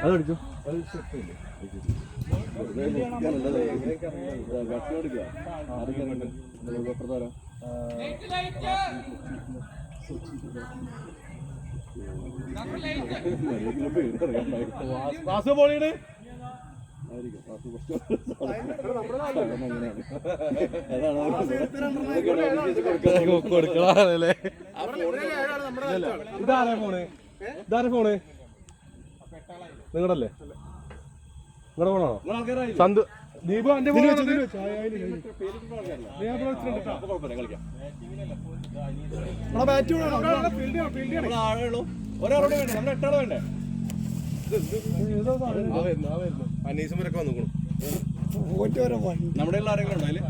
അതടിച്ചു. പോളിയുടെ കൊടുക്കണല്ലേ. ഇതാരാ ഫോണ്? ഇതാരാ ഫോണ്? നിങ്ങളല്ലേ? നിങ്ങളുടെ ഫോണാണോ? സന്തു ദീപു എന്റെ ഫോൺ. അനീസുമരൊക്കെ വന്നു നമ്മുടെ ആരെങ്കിലും ഉണ്ടോ അതില്?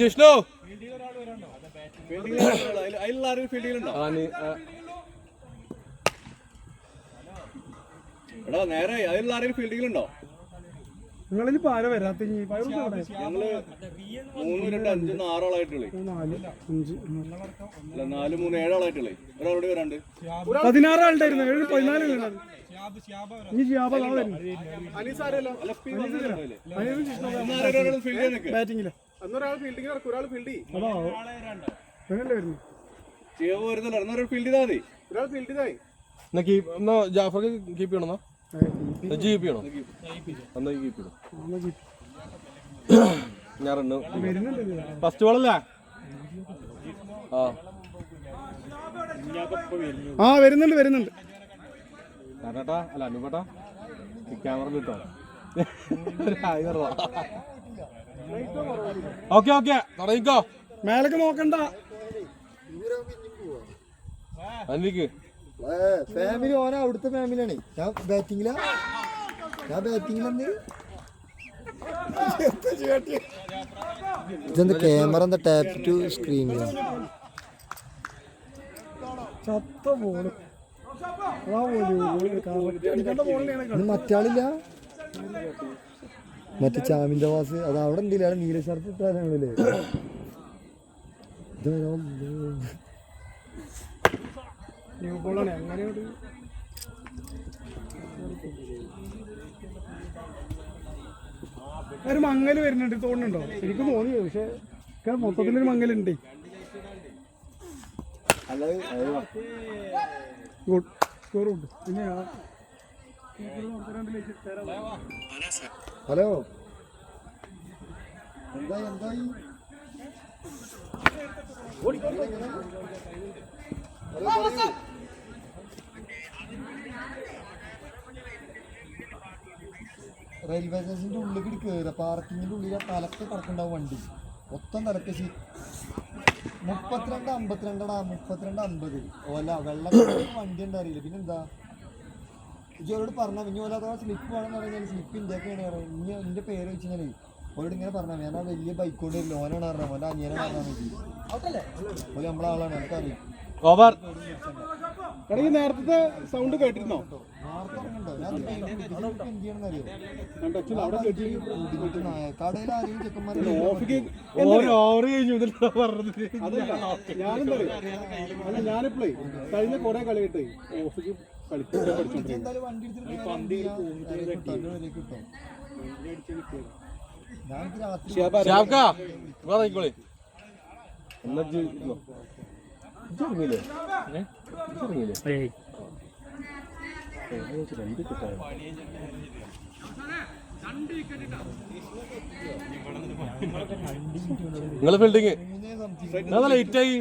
ജിഷ്ണു എടാ നേരെ അതിലുള്ള ആരെങ്കിലും ഫീൽഡിലുണ്ടോ? നിങ്ങളിപ്പോ ആരോ വരാത്ത? ഞങ്ങള് 3, 2, 5, 6 ആളായിട്ടുള്ളേ. 4, 3, 7 ആളായിട്ടുള്ളേ. ഒരാളോട് വരാണ്ട് 16 ആളുണ്ടായിരുന്നു. 14 ബാറ്റിംഗില് ജാഫർക്ക് കീപ്പ് ചെയ്യണോ? കീപ്പ് ചെയ്യണോ? ഞാൻ ഫസ്റ്റ് ബോളല്ലേ? വരുന്നുണ്ട്. കാരണട്ടാ അല്ല അനുപേട്ടാ ക്യാമറ കിട്ടോ? ഓക്കെ തുടങ്ങിക്കോ. മേലൊക്കെ നോക്കണ്ട. അനിക്ക് ഫാമിലി ഓരോ അവിടുത്തെ ഫാമിലിയാണ്. ഞാൻ ബാറ്റിങ്ങിലെന്ത് ഇതെന്താ ക്യാമറ എന്താ ടാപ്പ് ടു സ്ക്രീനിലാണ്? ചത്ത ബോള്. മറ്റാളില്ല, മറ്റേ ചാമിന്റെ വാസ് അത് അവിടെ എന്തില്ല നീല ഷർട്ട് ഇട്ടാണല്ലേ? ഒരു മങ്ങല് വരുന്നുണ്ട് തോന്നുന്നുണ്ടോ? ശരിക്കും തോന്നി. പക്ഷെ മൊത്തത്തിലൊരു മങ്ങലുണ്ട്. ഗുഡ് സ്കോർ ഉണ്ട്. പിന്നെ ഹലോ എന്തായി റെയിൽവേ സ്റ്റേഷൻ്റെ ഉള്ളിൽ കയറുക. പാർക്കിങ്ങിൻ്റെ ഉള്ളിൽ തലക്ക് കിടക്കുന്നുണ്ടാവും വണ്ടി മൊത്തം തലക്ക്. 32-52 ഓല വെള്ളം വണ്ടി ഉണ്ട് അറിയില്ല. പിന്നെന്താ ഇജോരോട് പറഞ്ഞാൽ ഇനി ഓല അഥവാ സ്ലിപ്പ് വേണമെന്ന് പറഞ്ഞാൽ സ്ലിപ്പ് ഇന്ത്യക്കാണ് പറയാം. ഇനി എൻ്റെ പേര് വെച്ച് കഴിഞ്ഞാൽ ഓരോട് ഇങ്ങനെ പറഞ്ഞാൽ ഞാൻ ആ വലിയ ബൈക്ക് കൊണ്ട് വരില്ല. ഓനാണ് പറഞ്ഞാൽ ഓൻ്റെ അനിയനെ പറഞ്ഞാൽ മതി. ഓല നമ്മളെ ആളാണ്, എനിക്കറിയാം. നേരത്തെ സൗണ്ട് കേട്ടിരുന്നോ? കടയിൽ ആരെയും ചെക്കന്മാരെ ഞാനിപ്പോഴേ കഴിഞ്ഞ കുറെ കളിയിട്ട് എന്തായാലും വണ്ടി കിട്ടും. ഞാൻ രാത്രി നിങ്ങള് ഫീൽഡിങ് ലേറ്റായി.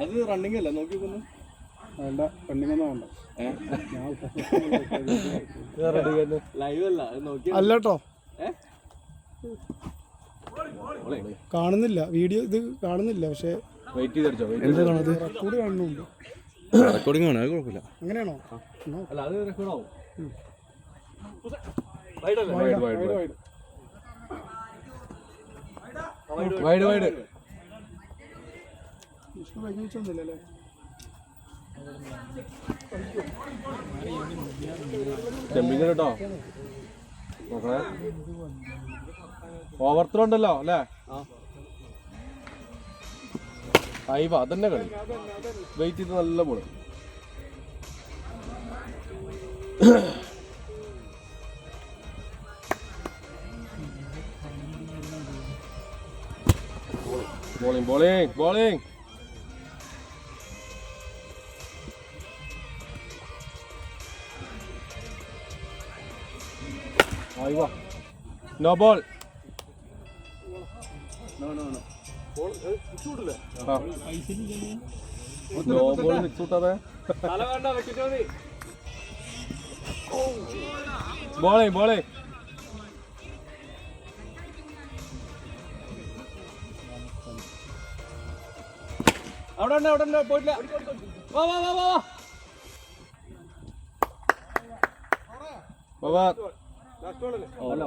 അത് റണ്ണിങ് അല്ല, നോക്കിക്കൊന്നു വേണ്ട. റണ്ണിങ് ഒന്നും വേണ്ട. ലൈവ് അല്ല അല്ലട്ടോ, കാണുന്നില്ല വീഡിയോ. ഇത് കാണുന്നില്ല. പക്ഷെ എന്താ കാണുന്നത്? റെക്കോർഡ് കാണുന്നുണ്ട്. റെക്കോർഡിംഗ് ആണ്, അത് കുഴപ്പമില്ല. അങ്ങനെയാണോ? അല്ല അത് റെക്കോർഡ് ആവും. വിഷ്ണു കഴിഞ്ഞിട്ടൊന്നുമില്ലല്ലേ? ചെമ്പിങ് കേട്ടോ നോക്കണേ. ഓവർ ത്രോ ഉണ്ടല്ലോ അല്ലേ? അയ്യോ അതന്നെ കളി വെയിറ്റ് ചെയ്ത് നല്ല ബോള്. Bowling bowling bowling. അയ്യോ no ball. No ball six വിട്ടാതെ. Bowling bowling. അവിടെ ഉണ്ട് അവിടെ ഉണ്ട് പോയിട്ടില്ല. വാ വാ വാ വാ വാ. അല്ല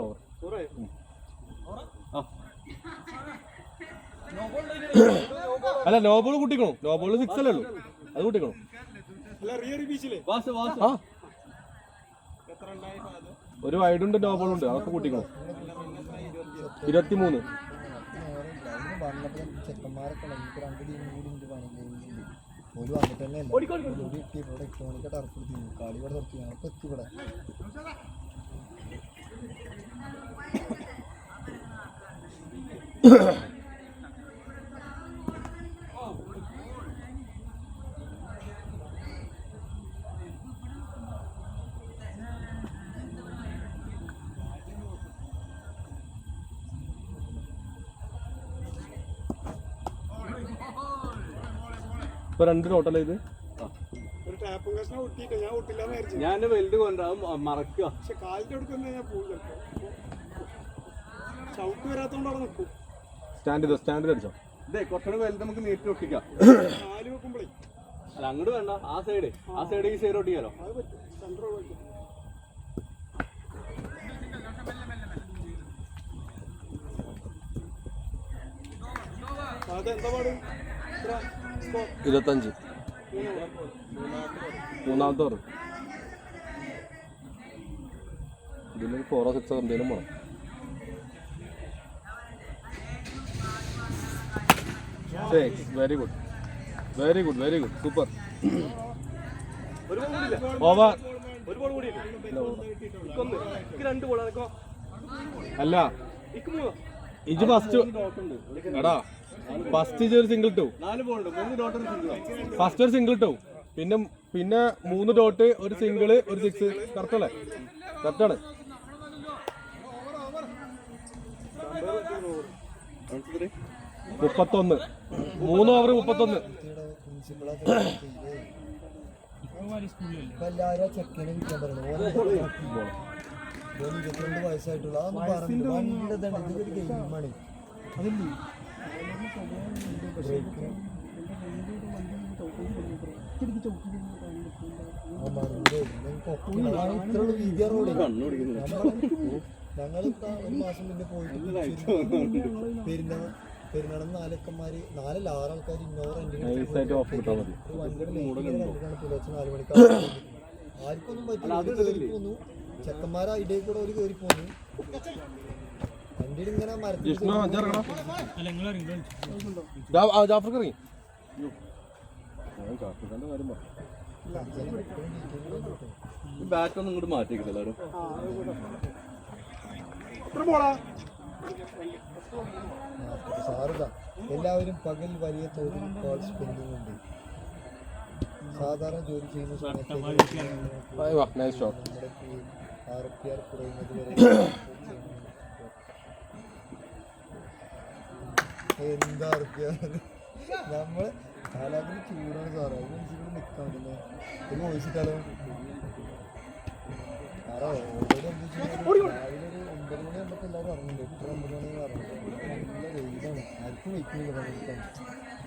അല്ല നോ ബോൾ കൂട്ടിക്കണോ? നോ ബോൾ സിക്സ് അല്ലേ ഉള്ളൂ, അത് കൂട്ടിക്കണോ? ഒരു വൈഡുണ്ട് നോ ബോൾ ഉണ്ട്, അതൊക്കെ കൂട്ടിക്കണോ? 23. ചെക്കന്മാരൊക്കെ നമുക്ക് 2 ടീം കൂടി ഉണ്ട് പണിയില്ല. ഒരു വന്നിട്ട് തന്നെ ഇവിടെ 8 മണിക്ക് ടർഫ് എടുത്തി കളി ഇവിടെ നിർത്തി ഞങ്ങൾക്ക് എത്തി ഇവിടെ. ഇപ്പൊ 2 ടോട്ടൽ ഇത്. ഞാൻ വലുത് കൊണ്ടാവും മറക്കുക. പക്ഷെ കാലിന്റെ അടുത്ത് ഞാൻ പോകും. ചവിട്ട് വരാത്തോണ്ട് അവിടെ നിൽക്കും. സ്റ്റാൻഡിൽ അടിച്ചോ? ഇതേ കുറച്ചുകൂടെ വലുത് നമുക്ക് നീട്ടി ഒട്ടിക്കാം. കാല് വെക്കുമ്പോഴേ അല്ല അങ്ങോട്ട് വേണ്ട, ആ സൈഡ് ഈ സൈഡ് ഒട്ടിക്കാലോ. അത് പറ്റും. സെൻട്രൽ പറ്റും. അതെന്താ പാട്? 25. മൂന്നാമത്തെ ഓവർ. ഇതിലൊരു 4 or 6 എന്തെങ്കിലും വേണം. Very good very good very good super. Over അല്ല ഇത് ഫസ്റ്റ് എടാ ഫസ്റ്റ് ഒരു സിംഗിൾ ഇട്ടു. 4 ബോളുണ്ട്, 3 ഡോട്ട് ഫസ്റ്റ് ഒരു സിംഗിൾ ഇട്ടു, പിന്നെ 3 ഡോട്ട്, ഒരു സിംഗിള്, ഒരു 6. കറക്റ്റ് അല്ലേ? കറക്റ്റാണ്. 31. 3 ഓവർ 31. ഇപ്പൊ എല്ലാവരും ചെക്കനെ വിൽക്കാൻ പറയുന്നത്. 22 വയസ്സായിട്ടുള്ള അതൊന്നും പറഞ്ഞു വണ്ടിയുടെ ഇതൊരു ഗെയിമാണ്. അതില്ലേ ഇത്രയുള്ള വീതിയ റോഡ്. ഞങ്ങളിപ്പോ ഒരു മാസം മുന്നേ പോയിട്ട് പെരുന്നാളെന്ന് 4 അക്കന്മാര് 4 6 ആൾക്കാർ ഇന്നോവർ വണ്ടിയുടെ പുലർച്ചെ 4 മണിക്ക് ആർക്കൊന്നും പറ്റില്ല. അത് കയറി പോന്നു, ചെക്കന്മാരെ ഐഡിയ കൂടെ ഒരു കയറി പോന്നു. വണ്ടിയിൽ ഇങ്ങനെ മരത്തിൽ ബാറ്റ് ഒന്നും ഇങ്ങോട്ട് മാറ്റിക്കില്ല എല്ലാവരും. സാറിതാ എല്ലാവരും പകൽ വലിയ തോതിൽ കോൾ സ്പെൻഡിങ് ഉണ്ട്. സാധാരണ ജോലി ചെയ്യുന്ന സമയത്ത് നമ്മുടെ RPR കുറയുന്നത് വരെ എന്താ RPR നമ്മള് കാലാതിന് ചൂടാണ് സാറേ. അതിനനുസരിച്ച് നിൽക്കാൻ പറ്റുന്നത് ഒരു വോയിച്ചിട്ടാലോ സാറേ. ഓൾറെഡി എന്താ വെച്ചാൽ രാവിലെ ഒരു 9 മണി ആകുമ്പോൾ എല്ലാവരും ഇറങ്ങുന്നുണ്ട്. 8 9 മണി ഇറങ്ങുന്നത്. നല്ല വെയിലാണ്, ആർക്കും വെക്കുന്നില്ല പണിയെടുക്കാൻ.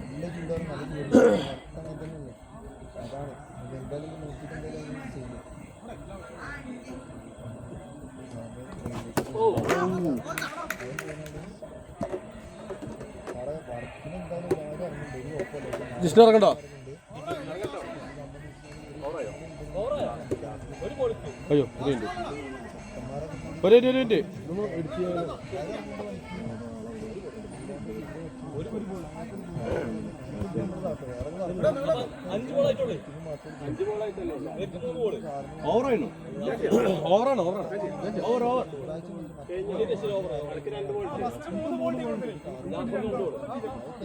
നല്ല ചൂടാണ്, നല്ല ചൂട് അങ്ങനെ തന്നെയല്ലേ. അതാണ് എന്തായാലും നോക്കിയിട്ട് എന്തായാലും ചെയ്യും. സാറേ വർക്കിന് എന്തായാലും എല്ലാവരും ഇറങ്ങുന്നുണ്ട്. ഒരു കുഴപ്പമില്ല. ജിഷ്ണു ഇറങ്ങണ്ടോ? അയ്യോ ഒരു മിനിറ്റ് ഇതൊന്ന് ഇടിച്ച് ഓവറാണ്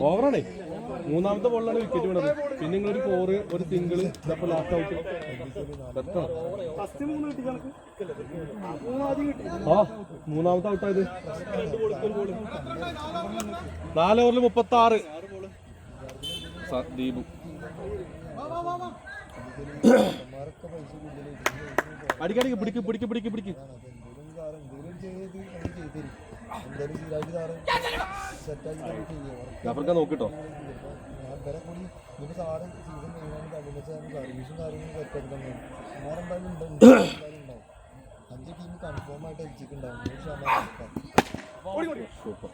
ഓവറാണേ. മൂന്നാമത്തെ ബോളിലാണ് വിക്കറ്റ് വീണത്. പിന്നെ നിങ്ങളൊരു 4 ഒരു സിംഗിള് ഇതപ്പോ ലാസ്റ്റ് ഔട്ട്. ആ മൂന്നാമത്തെ ഔട്ടായത്. 4 ഓവറിൽ 36. ദീപു അടിക്കടിക്ക് പിടിക്ക് ജാഫർക്ക നോക്കിട്ടോ. അഞ്ച് ടീം കൺഫേം ആയിട്ട് അടിച്ചിട്ടുണ്ടാവും. സൂപ്പർ.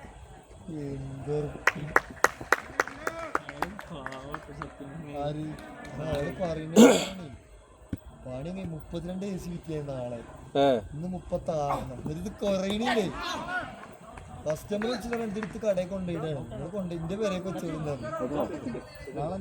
പണി 32 AC വിറ്റിയായിരുന്നു നാളെ. ഇന്ന് 36. ഇത് കുറയണില്ലേ? കസ്റ്റമർ വെച്ചിട്ട് എന്തെടുത്ത് കടയിൽ കൊണ്ടുപോയിട്ടാണ് നിങ്ങൾ കൊണ്ട് എന്റെ പേരൊക്കെ വെച്ചിരുന്നത്. നാളെ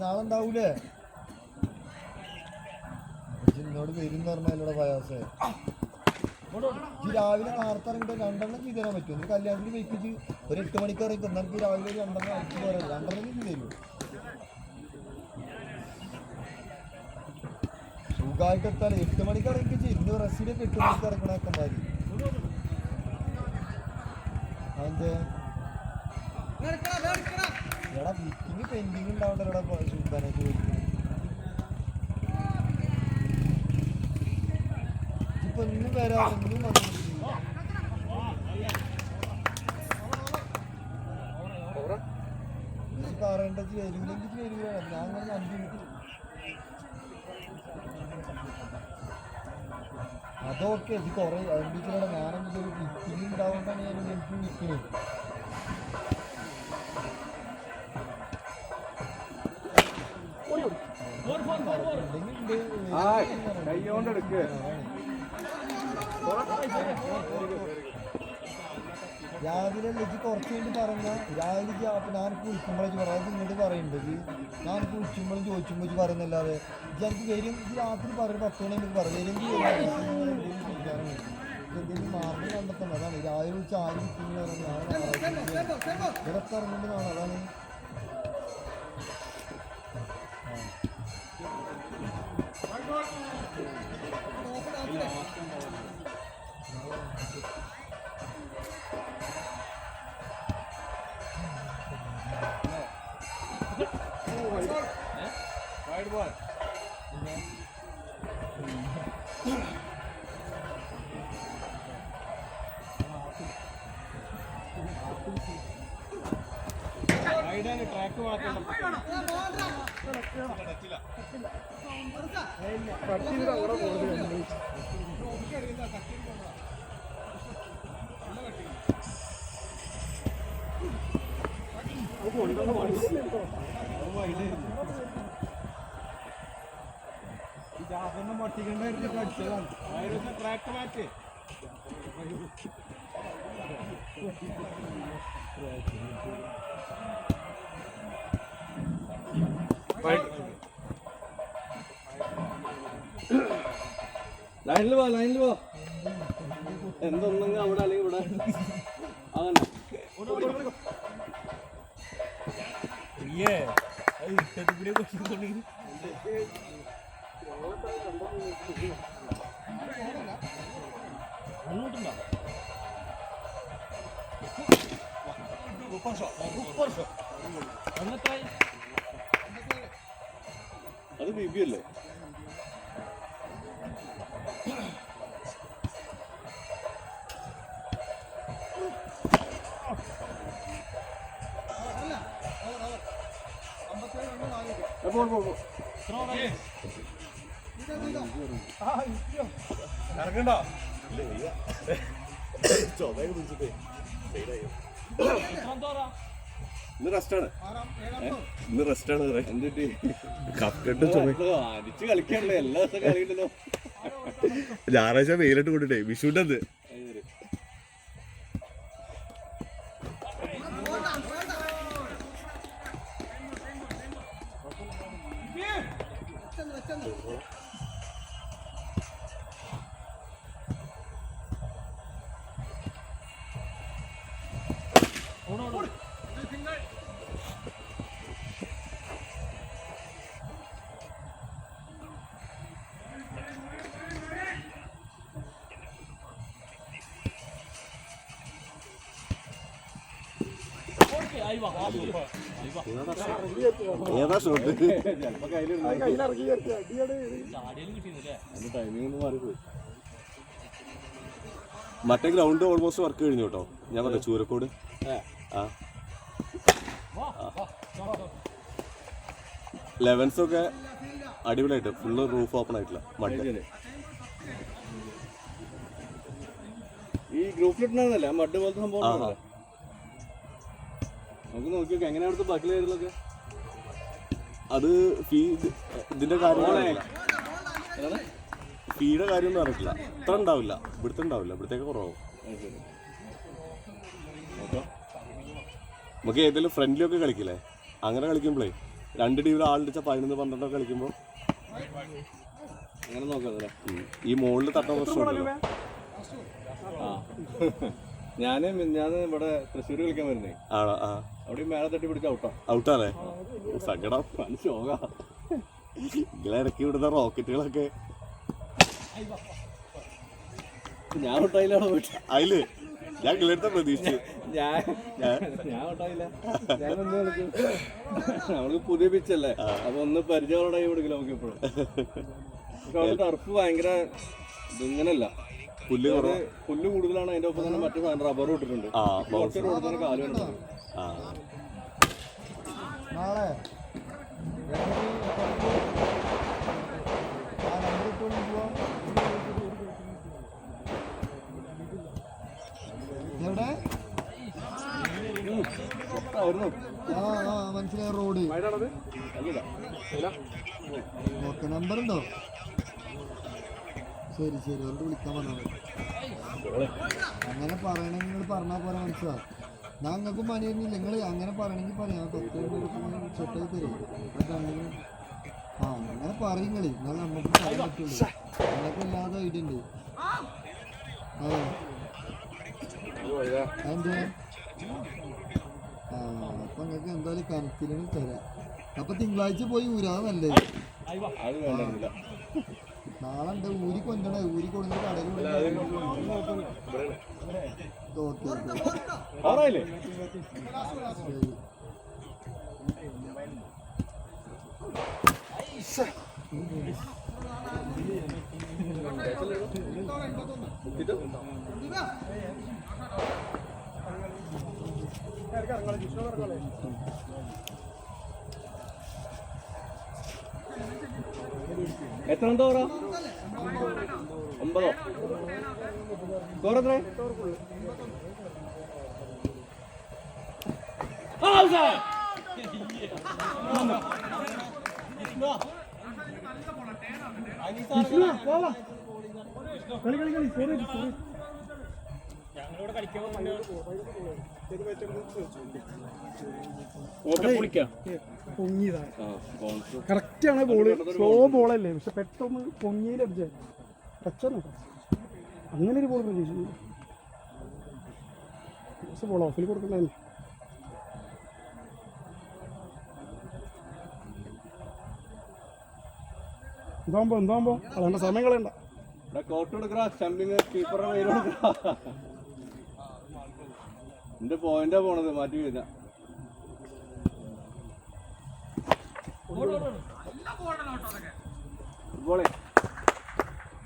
നാളെണ്ടാവൂലേ? എന്നോട് വരും പറഞ്ഞാലൂടെ പ്രയാസേ. ഈ രാവിലെ നേരത്തെ ഇറങ്ങിട്ട് 2 ചെയ്ത് തരാൻ പറ്റും. കല്യാണത്തിന് വെപ്പിച്ച് ഒരു 8 മണിക്ക് ഇറങ്ങി നമുക്ക് രാവിലെ 2 അടിച്ചു പോരാ. 2 ചെയ്ത് തരുമോ? സുഖമായിട്ട് എത്താൻ 8 മണിക്ക് ഇറങ്ങിച്ച് ഇന്ന് റെസിലൊക്കെ 8 മണിക്ക് ഇറങ്ങണൊക്കെ മാറി. അതെന്ത് എടാ മീറ്റിംഗ് പെൻഡിങ് ഉണ്ടാവണ്ടല്ലോടാ സുൽത്താനായിട്ട് ചോദിക്കുന്നത്. ഇപ്പൊ ഇന്നും വരാറെങ്കിലും പറയേണ്ട വരൂലെങ്കിൽ വരൂല. ഞാൻ അങ്ങനെ 5 മിനിറ്റ് അതൊക്കെ ഇത് കുറെ അമ്പിച്ചിലൂടെ ഞാനെങ്കിൽ ഒരു മീറ്റിംഗ് ഉണ്ടാവുകൊണ്ടാണ് ഞാൻ എനിക്ക് നിൽക്കുന്നത്. രാവിലെ ലജ് കുറച്ച് വേണ്ടി പറഞ്ഞ രാവിലെ ഞാൻ കുളിക്കുമ്പോഴേക്ക് പറയാം. ഇങ്ങോട്ട് പറയുന്നുണ്ട് ഞാൻ കുളിക്കുമ്പോഴും ചോദിക്കുമ്പോൾ പറയുന്നല്ലാതെ എനിക്ക് വരും. ഇത് രാത്രി പറയും 10 മണി എനിക്ക് പറയും വരുമെങ്കിൽ എന്തെങ്കിലും മാർഗം കണ്ടെത്തണം. അതാണ് രാവിലെ വിളിച്ച് ആരും ഇതൊക്കെ ഇറങ്ങേണ്ടതാണ്. അതാണ് ട്രാക്ക് മാറ്റണം. ജാഫറിനെ മട്ടിക്കണ്ടായിരുന്നു അടിച്ചതാണ്. ട്രാക്ക് മാറ്റ്. ലൈനിൽ പോ. എന്തൊന്നെങ്കിൽ അവിടെ അല്ലെങ്കിൽ ഇവിടെ അങ്ങനെ അത് ബിബി അല്ലേ? ഇറങ്ങണ്ടോ? ഇന്ന് റെസ്റ്റാണ്. ഇന്ന് റെസ്റ്റാണ് എന്തിട്ട് കപ്പിട്ട് അടിച്ച് കളിക്കാണല്ലോ, എല്ലാ ദിവസവും കളിയുണ്ടല്ലോ. ഞായറാഴ്ച വെയിലിട്ട് കൊണ്ടിട്ടേ വിഷുവിൻ്റെ അത് ഏതാ ഷോട്ട്? മറ്റേ ഗ്രൗണ്ട് ഓൾമോസ്റ്റ് വർക്ക് കഴിഞ്ഞു കേട്ടോ. ഞാൻ പറഞ്ഞു ചൂരക്കോട്. ആ 11s ഒക്കെ അടിപൊളിയായിട്ട് ഫുള്ള് റൂഫ് ഓപ്പൺ ആയിട്ടില്ല മഡ്. ഈ ഗ്രൂപ്പിലിട്ടുന്നതല്ല മഡ് പോലത്തെ സംഭവം. നമുക്ക് നോക്കിയൊക്കെ എങ്ങനെയാ അവിടുത്തെ ബാക്കി ലെയറിലൊക്കെ. അത് ഇതിന്റെ കാര്യങ്ങളല്ല, ഫീയുടെ കാര്യമൊന്നും അറിയില്ല. ഇത്ര ഉണ്ടാവില്ല, ഇവിടുത്തെ ഉണ്ടാവില്ല, ഇവിടത്തേക്ക് കുറവാകും. നമുക്ക് ഏതെങ്കിലും ഫ്രണ്ട്ലിയൊക്കെ കളിക്കില്ലേ, അങ്ങനെ കളിക്കുമ്പോഴേ 2 ടീമിൽ ആളിടിച്ച 11-12 കളിക്കുമ്പോൾ അങ്ങനെ നോക്കാതല്ലേ. ഈ മുകളിൽ തട്ട പ്രശ്നമുണ്ടല്ലോ. ഞാൻ ഇവിടെ തൃശ്ശൂർ കളിക്കാൻ വരുന്നേ. ആണോ? ആ, അവിടെ മേലെ തട്ടി പിടിച്ച ഔട്ടാണേ. സങ്കടം. ശോക. ഇങ്ങനെ ഇടയ്ക്ക് വിടുന്ന റോക്കറ്റുകളൊക്കെ ഞാൻ ഔട്ടായില്ലാണോ പോയിട്ട്. അതില് ഞാൻ കിളടുത്ത പ്രതീക്ഷിച്ചു. ഞാൻ ഔട്ടായില്ല. ഞാനൊന്ന് കളിക്കും. നമ്മൾക്ക് പുതിയ പിച്ചല്ലേ, അപ്പൊ ഒന്ന് പരിചയമുള്ള കൊടുക്കില്ല നമുക്ക് എപ്പോഴും. പക്ഷെ അവിടെ ടർഫ് ഭയങ്കര ഇതിങ്ങനല്ല, പുല്ല് കൂടുതലാണ്. അതിന്റെ ഒപ്പം തന്നെ മറ്റു സാധനം റബ്ബർ ഇട്ടിട്ടുണ്ട്. കുറച്ച് റോഡ് തന്നെ കാല് വേണം. നാളെ എവിടെ? മനസ്സിലായ റോഡ്. ഓക്കെ, നമ്പർ ഉണ്ടോ? ശരി ശരി, അവരോട് വിളിക്കാൻ പറഞ്ഞാൽ അങ്ങനെ പറയണമെങ്കിൽ നിങ്ങൾ പറഞ്ഞാൽ പോലെ മനസ്സിലാവും. ഞാൻ നിങ്ങൾക്ക് മണിയൊന്നുമില്ല, നിങ്ങൾ അങ്ങനെ പറയണമെങ്കിൽ പറയാം. 10 സെറ്റായി തരും. അങ്ങനെ പറയും കളി, എന്നാൽ നമുക്ക് പറയാൻ പറ്റുള്ളൂ. നിങ്ങൾക്ക് എല്ലാതും ഐഡിയ ഉണ്ട്. അതെന്ത്? അപ്പൊ നിങ്ങൾക്ക് എന്തായാലും കണക്കിലും തരാം. അപ്പൊ തിങ്കളാഴ്ച പോയി ഊരാതെ നല്ലത്. നാളെ എന്താ ഊരി കൊണ്ടണേ, ഊരി കൊടുക്കുന്ന കടയിൽ. ഓക്കെ ആറായില്ലേ? എത്ര ഓവറ? 9. സ്കോർ എത്ര? കറക്റ്റാണ് ബോള്, സ്ലോ ബോളല്ലേ, പക്ഷെ പെട്ടെന്ന് പൊങ്ങിയിലടിച്ച ടച്ചാണ്. അങ്ങനെ ഒരു ബോൾ പ്രതീക്ഷിക്കുന്നു. ബോൾ ഓഫിൽ കൊടുക്കണ്ടേ. എന്താകുമ്പോ കളയണ്ട, സമയം കളയണ്ട. കോട്ട് കൊടുക്കറ, സ്റ്റമ്പിങ് കീപ്പറുടെ പേര് കൊടുക്കറ. എന്റെ പോയിന്റാ പോണത്, മാറ്റി കഴിഞ്ഞ.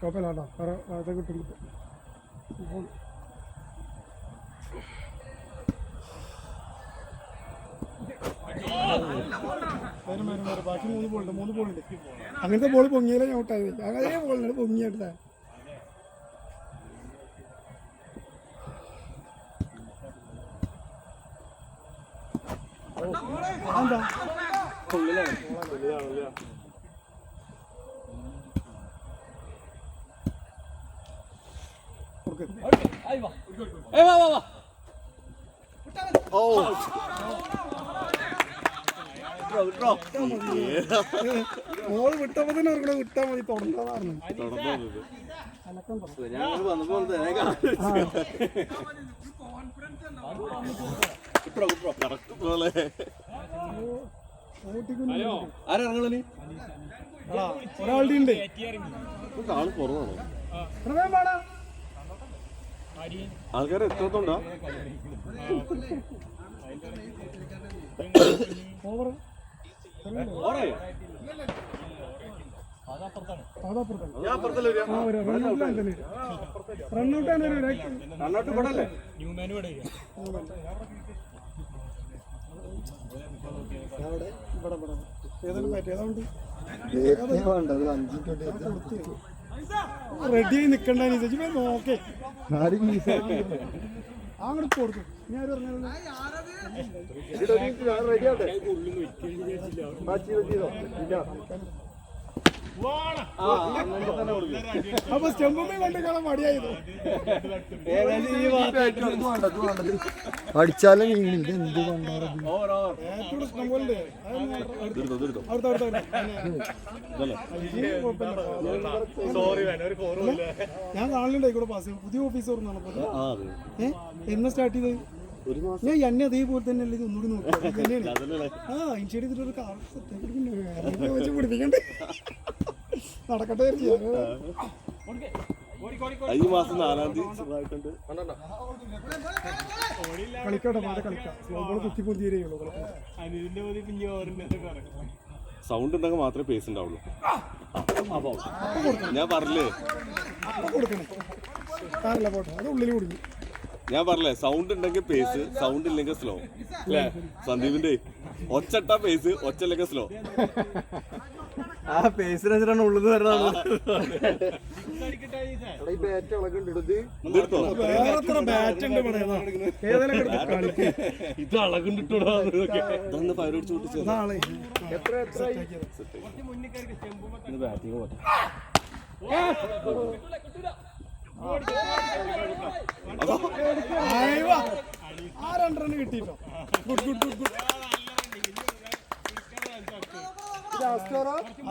കുഴപ്പമില്ല കേട്ടോ, വേറെ കിട്ടും. ബാക്കി 3 ബോളുണ്ട് അങ്ങനത്തെ ബോൾ പൊങ്ങിയാലേ ഞാൻ ഔട്ടായി അതേ ബോളിനാണ് പൊങ്ങിയായിട്ട് എന്താ ബോൾ വിട്ടപ്പോ തന്നെ അവർക്കൂടെ വിട്ടാൽ മതി തുടങ്ങാന്ന് ഒരാളുടെ ഉണ്ട് ആൾക്കാർ എത്രത്തോണ്ടാ ഓവർ റണ്ണൗട്ടാണ് റെഡിയായി നിക്കണ്ടേ നോക്കേ അങ്ങോട്ട് കൊടുക്കും ഞാൻ അപ്പൊ സ്റ്റെമ്പുമ്മേ കണ്ട് കാണാൻ മടിയായത് അടിച്ചാലും എന്ത് ഞാൻ കാണലുണ്ടായി കൂടെ പാസ് പുതിയ ഓഫീസ് തുറന്നാണ് എന്നാ സ്റ്റാർട്ട് ചെയ്തത് ഞാൻ എന്നെ അതേപോലെ തന്നെ അല്ലേ ഒന്നുകൂടി നോക്കി ഇൻഷേഡ് ചെയ്തിട്ടൊരു കാർ വെച്ച് പിടിപ്പിക്കണ്ടേ നടക്കട്ടെ ഈ മാസം 4-ാം തീയതി കളിക്കട്ടെ മാറി കളിക്കാം സ്ലോ ബോൾ കുത്തി പൊന്തിയേയുള്ളൂ സൗണ്ട് ഉണ്ടെങ്കിൽ മാത്രമേ പേസ് ഉണ്ടാവുള്ളൂ ഞാൻ പറഞ്ഞില്ലേ കൊടുക്കണം കാറില്ല പോട്ടെ അത് ഉള്ളിൽ കുടുങ്ങി ഞാൻ പറഞ്ഞില്ലേ സൗണ്ട് ഉണ്ടെങ്കിൽ പേസ് സൗണ്ട് ഇല്ലെങ്കിൽ സ്ലോ അല്ലേ സന്ദീപിന്റെ ഒച്ചട്ട പേസ് ഒച്ച ഇല്ലെങ്കിൽ സ്ലോ ആ പേസിനാണ് ഉള്ളത് വരുന്നത് വേറെ ബാറ്റ് ഉണ്ട് ഇത് അളകുണ്ടിട്ടോടാ ഇതൊന്ന് ഫയർ അടിച്ചു പൊട്ടിച്ചത് ബാറ്റിംഗ് പോട്ടെ ആ 2 റൺ കിട്ടിട്ടോ good good good good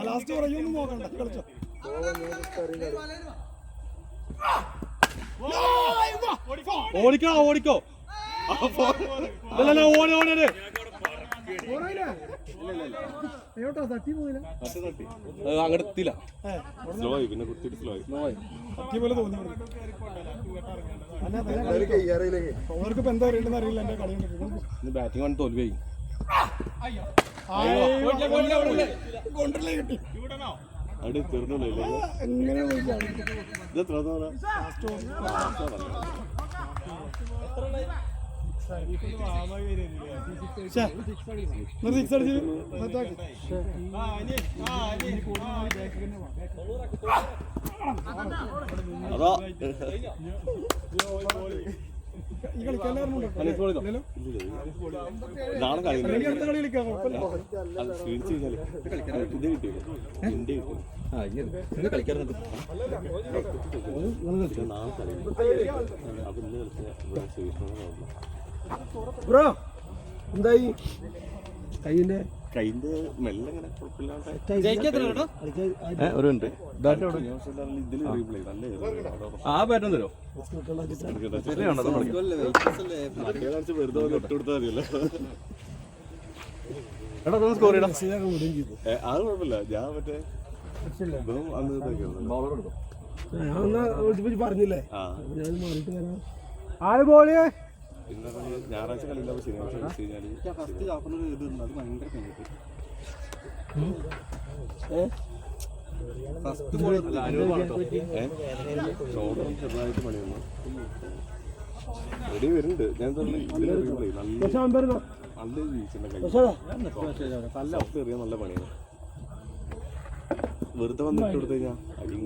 last പറയൊന്നും നോക്കണ്ട കളിച്ചോ ഓടിക്കോ ഓടിക്കോ ഓടി ഓടി തട്ടി പോയില്ല അങ്ങോട്ട് എത്തില്ല സ്ലോ ആയി പിന്നെ കുത്തിട്ട് സ്ലോ ആയി തട്ടി പോലെ തോന്നി അവർക്കിപ്പോ എന്താ അറിയണ്ടെന്ന് അറിയില്ല എന്റെ കളി ഇന്ന് ബാറ്റിംഗ് ആണ് തോൽവിയായി കിട്ടി അവിടെ തീർന്നല്ലോ എങ്ങനെ സിക്സ് അടിച്ച് അതാ ഈ കളിക്കാരൻ നാളെ കളി അടുത്ത കളി കളിക്കാം ബ്രോ എന്തായി കൈയിന്റെ മെല്ലെ ഇങ്ങനെ ഒരു മിനിറ്റ് ആ ബാറ്റം തരോ വെറുതെ ഇട്ടുകൊടുത്താൽ മതിയല്ലോ എടാ സ്കോർ ചെയ്യണം അത് കുഴപ്പമില്ല ഞാൻ മറ്റേ പറഞ്ഞില്ലേ ആര് ബോളിയേ പിന്നെ ഞായറാഴ്ച കളിയില്ല ശനിയാഴ്ച കളിച്ച് കഴിഞ്ഞാൽ ഫസ്റ്റ് ഹാഫിനൊരു ഇത് അത് ഭയങ്കര കഴിഞ്ഞിട്ട് ഫസ്റ്റ് ഷോൾഡറും ചെറുതായിട്ട് പണി വന്നു റെഡി വരുന്നുണ്ട് ഞാൻ നല്ല എറിയാൻ നല്ല പണിയാണ് വെറുതെ വന്നിട്ട് കൊടുത്തു കഴിഞ്ഞാൽ അടിയും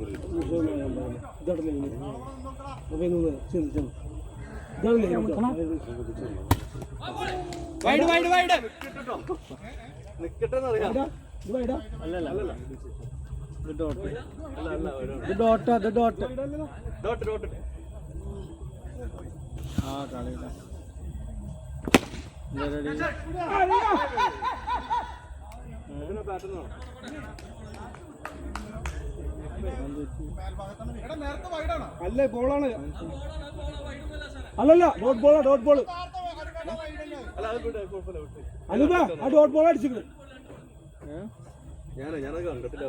അല്ലേ ബോളാണ് അല്ലല്ല ഡോട്ട് ബോളാ ഡോട്ട് ബോൾ അല്ല ആ ഡോട്ട് ബോൾ അടിച്ചിട്ട് ഞാനത് കണ്ടിട്ടില്ല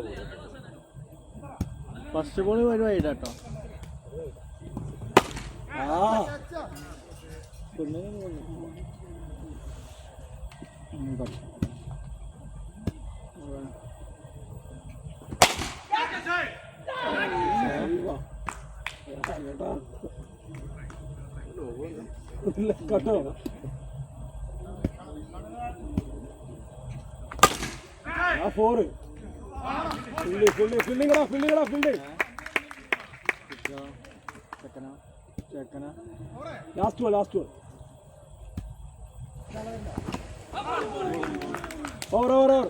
ഫസ്റ്റ് ബോൾ വരുവായിട്ടോ കേട്ടോ ആ four fielding last ball over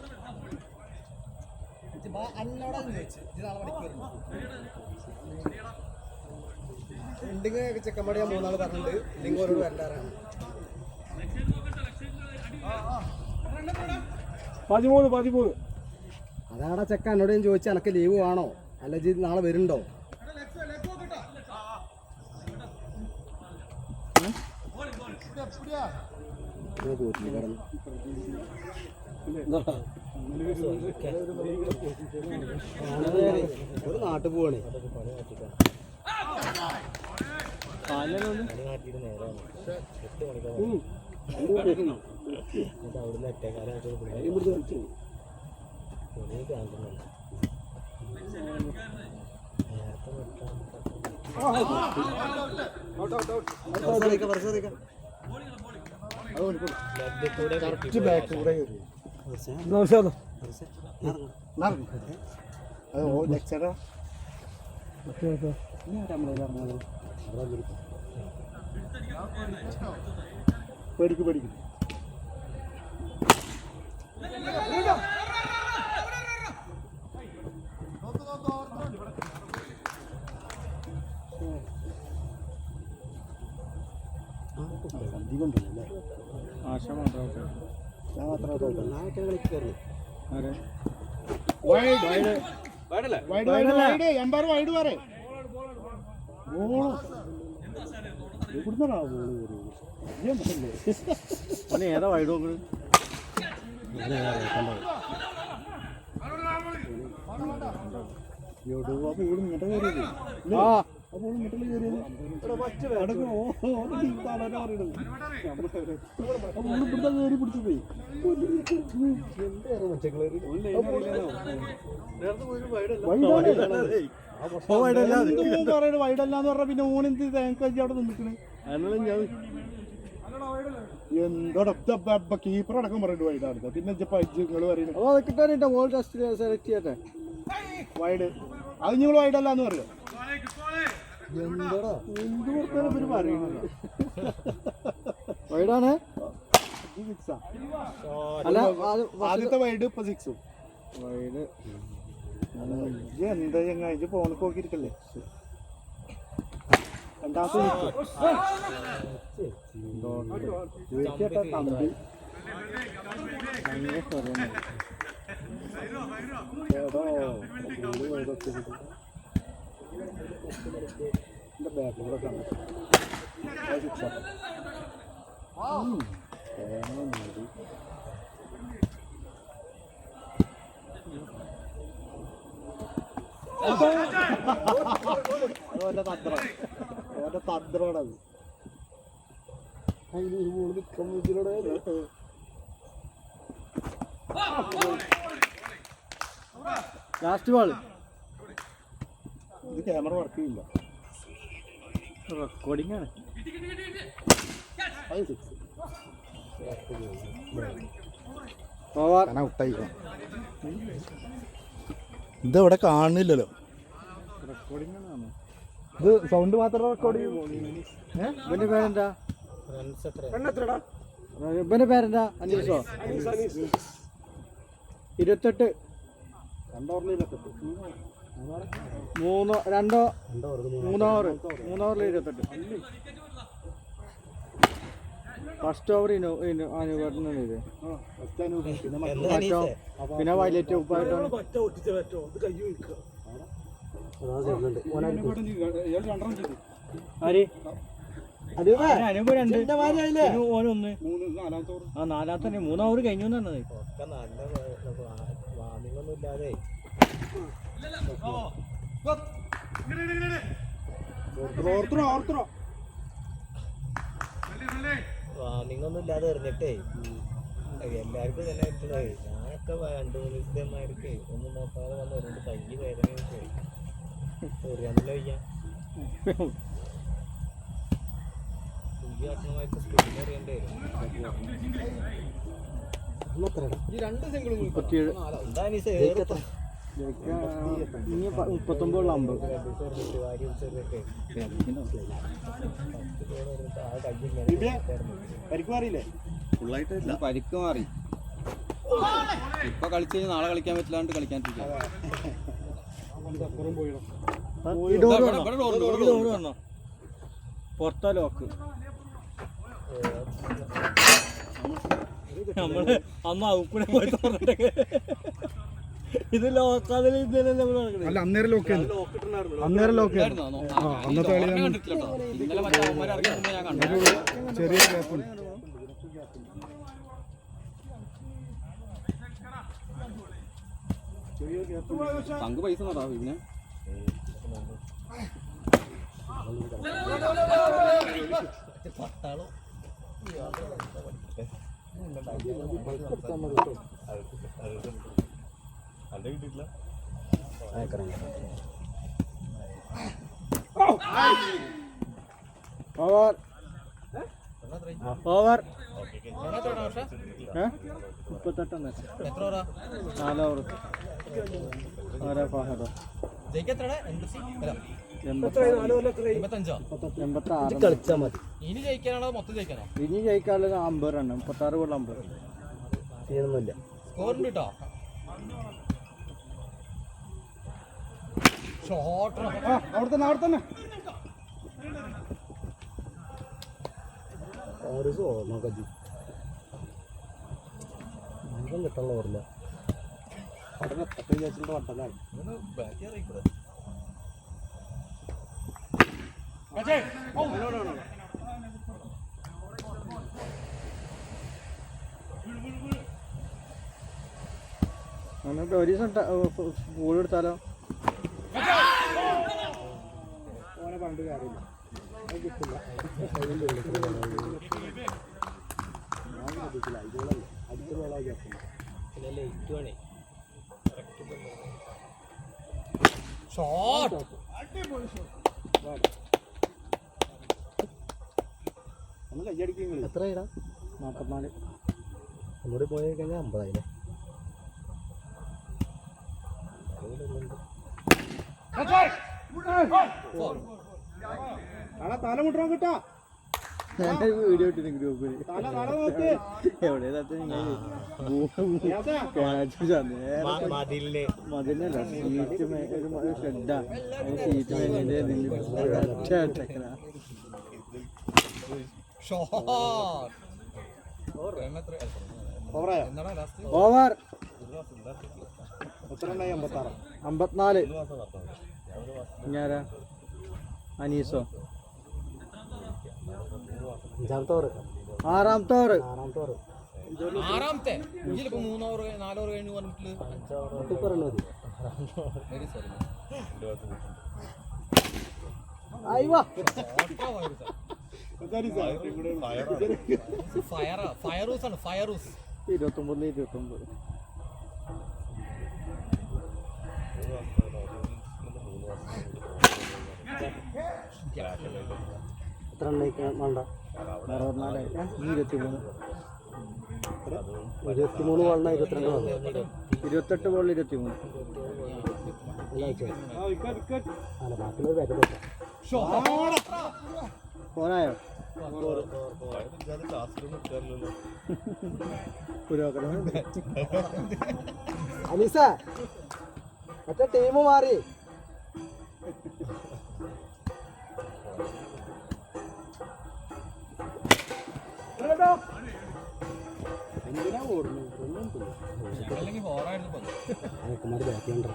ചെക്കന്മാരെ ഞാൻ 3 നാൾ പറഞ്ഞിട്ടുണ്ട് ഇല്ലെങ്കിൽ ഓരോട് വരണ്ടാറാണ് 13 അതാടാ ചെക്ക എന്നോട് ഞാൻ ചോദിച്ചാൽ എനക്ക് ലീവ് വേണോ അല്ല ജി നാളെ വരുന്നുണ്ടോ ഒരു നാട്ടിൽ പോവാണ് പേടിക്കും ഏതാ വൈഡ് നോക്കുന്നത് വൈഡല്ലാന്ന് പറഞ്ഞ പിന്നെ ഓനെന്ത് തേങ്ങ അവിടെ നിന്നിക്കണ് എന്തോടെ കീപ്പർ അടക്കം പറഞ്ഞിട്ട് വൈഡാണ് പിന്നെ നിങ്ങൾ പറയുന്നത് വൈഡ് അത് നിങ്ങൾ വൈഡല്ലാന്ന് പറയോ വൈഡാണ് ആദ്യത്തെ വൈഡ് ഇപ്പൊ 6 വൈഡ് എന്താ ചങ്ങായി ഫോണിൽ നോക്കിയിരിക്കല്ലേ രണ്ടാമത്തെ തമ്പി ബാക്കിലൂടെ കണ്ടു തന്ത്രോടത് ലാസ്റ്റ് ബോൾ ഇത് ക്യാമറ വർക്ക് ചെയ്യില്ല റെക്കോർഡിംഗ് ആണ് ഇതെവിടെ കാണുന്നില്ലല്ലോ. ഇത് സൗണ്ട് മാത്രം റെക്കോർഡ് ചെയ്യും. ഇവന്റെ പേരെന്താ? ഇവന്റെ പേരെന്താ? അനീസോ? 28 3 ഓവറിൽ 28. ഫസ്റ്റ് ഓവർ പിന്നെ വയലറ്റ് ഉപ്പായിട്ടാണ്. ആര് അനുപ 2 ഓനൊന്ന് 4ാമത്തെ 3 ഓവർ കഴിഞ്ഞു പറഞ്ഞത്. വാമിങ്ങൊന്നും ഇല്ലാതെ എറിഞ്ഞിട്ടേ എല്ലാവർക്കും തന്നെ എത്തുന്നത്. ഞാനൊക്കെ 2-3 ദിവസമാർക്ക് ഒന്നും നോക്കാതെ വന്ന് എറിഞ്ഞിട്ട് കൈ വേദനയൊക്കെ എറിയാന്നല്ലോ വയ്യാം. ആട്ടണമായിട്ട് സ്പീഡിൽ എറിയണ്ടേ വരും. 2 സിംഗിൾ എന്താ 39 അമ്പ് ഫുള്ളായിട്ടില്ല, പരിക്ക് മാറി. ഇപ്പൊ കളിച്ചു കഴിഞ്ഞാൽ നാളെ കളിക്കാൻ പറ്റില്ലാണ്ട് കളിക്കാണ്ടിരിക്കുക. പുറത്താ ലോക്ക്. നമ്മള് അന്ന് ഔപ്പിനെ പോയി തുറന്നിട്ടൊക്കെ ഇത് ലോക്കാതിൽ അല്ല അന്നേരം ലോക്ക് അന്നേരം ലോക്ക് അന്നത്തെ കളി ഇന്നലെ മറ്റേ അവന്മാർ ഇറങ്ങി മുമ്പ് ഞാൻ കണ്ടു. ചെറിയ ഗ്യാപ്പ്. പങ്ക് പൈസ നടാ പിന്നെ ഓവർ ഓവർ 38 4 ഓവർ ആരാ ഫഹദോ 86 കളിച്ചാ മതി. ഇനി ജയിക്കാനാണോ മൊത്തം ജയിക്കാനോ? ഇനി ജയിക്കാനുള്ളത് 50 റണ്ണ് 36 ഗോൾ 50 ചെയ്യണമെന്നില്ല. സ്കോർ ഉണ്ട് കേട്ടോ. അവിടെ തന്നെ കിട്ടാനുള്ള ഓർമ്മ നമുക്ക് ഒരു ദിവസം ഗോൾ എടുത്താലോ? ഓനെ പറഞ്ഞിട്ട് കാര്യമില്ല, അത് കിട്ടില്ല. എത്രയാ? 44. ഒന്നുകൂടി പോയി കഴിഞ്ഞാൽ 50 ആയില്ലേ? തലമുട്ടാൻ കിട്ടാ വീഡിയോ ഇട്ടിന് ഗ്രൂപ്പിൽ എവിടെ മതിലല്ല സീറ്റ് ഒരു ഷെഡാ സീറ്റ് ഓവർ 54. ഞാനാ അനീസോ 6ാമത്തെ ഓവർ 6ാമത്തെ 3 ഓവർ 4 ഓവർ കഴിഞ്ഞു പറഞ്ഞിട്ട് ഫയറൂസ് ആണ്. ഫയറൂസ് 29. എത്ര എണ്ണയ്ക്ക് വേണ്ട 23 ബോളിന് 22 വന്നു 28 ബോളിൽ 23 അല്ല ബാക്കിയുള്ള പാക്കറ്റ് പോരായോ പുരോഗമനം അനീസ മറ്റേ ടീം മാറി എന്തിനാ ഓടുന്നത് അതൊക്കെ ബാക്കിയുണ്ടോ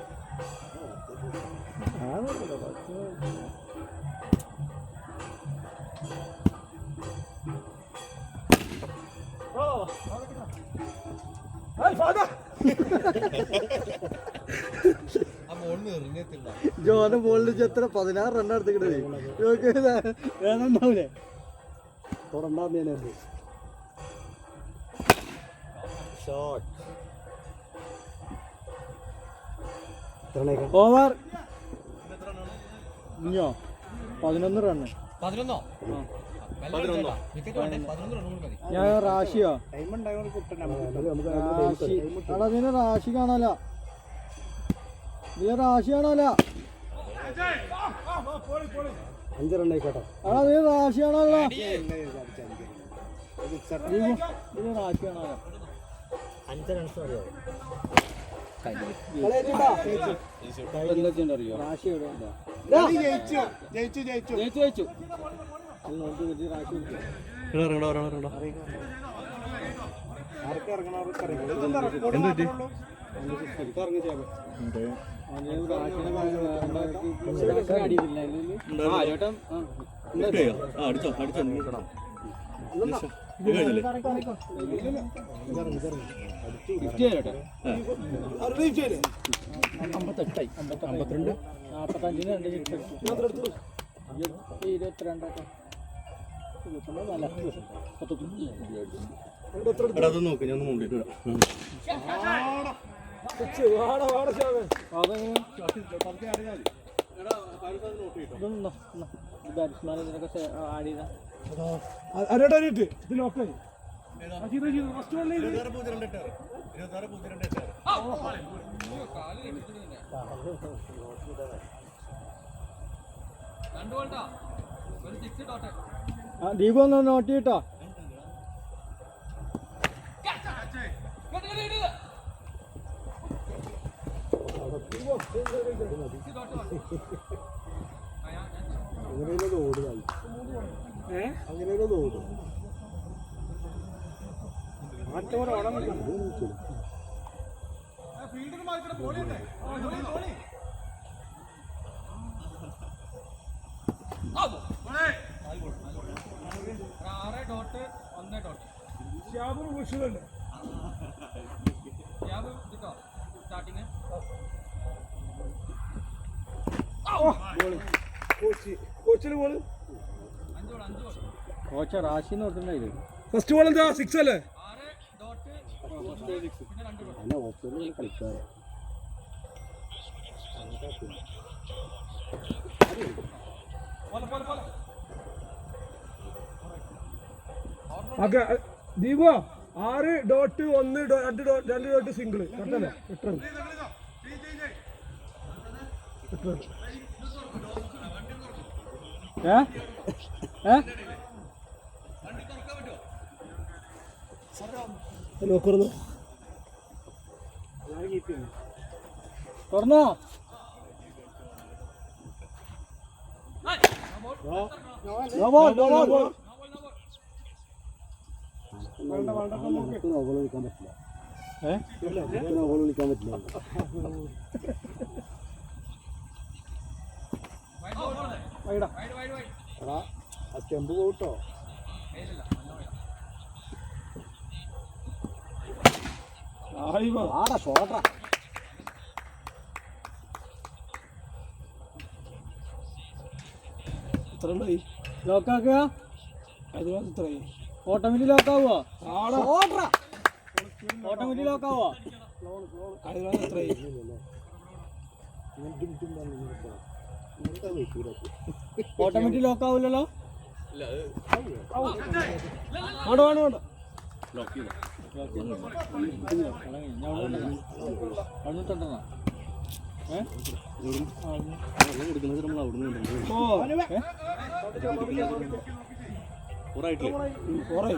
ജോന ബോളിൽ എത്ര 16 റൺ എടുത്തിട്ടേ വേണണ്ടാവൂലേ തുടണ്ടാന്നേനെ ഓവർ ഇഞ്ഞോ 11 റണ്ണ് ഞാൻ റാഷിയോ അതിന് റാഷി കാണാല ഇതിലെ റാഷി കാണാല 5 റണ്ണായിക്കോട്ടെ അതിന് റാഷി കാണാല ഇത് റാഷി കാണാല 5 റൺസ് മതിയോ റാഷി ജയിച്ചു നോക്ക് ഞാൻ മുണ്ടിട്ട് ദീപു ഒന്ന് നോട്ട് ചെയ്യട്ടോ അങ്ങനെയൊക്കെ ഓടും കോച്ച റാഷിന്ന് കൊടുത്തിട്ടുണ്ടായില്ലേ ഫസ്റ്റ് ബോൾ എന്താ 6 അല്ലേ കളിക്കാറ് ദീപു 6.1 സിംഗിൾ കറക്റ്റല്ലേ തുറന്നോ വിളിക്കാൻ പറ്റില്ല വിളിക്കാൻ പറ്റില്ല എടാ ആ സ്റ്റെമ്പ് പോട്ടോ ആടാ ഷോട്ടാ ലോക്കാക്കുക ഓട്ടോമാറ്റിക് ലോക്കാവോ ഓട്ടോമാറ്റിക് ലോക്കാവോ ഓട്ടോമാറ്റിക് ലോക്കാവൂലല്ലോ വേണ്ട വേണ്ട വേണ്ട ലോക്ക് ചെയ്തോ കൊടുക്കുന്നത് നമ്മൾ അവിടെ നിന്ന് പോറായിട്ടില്ലേ പോറേ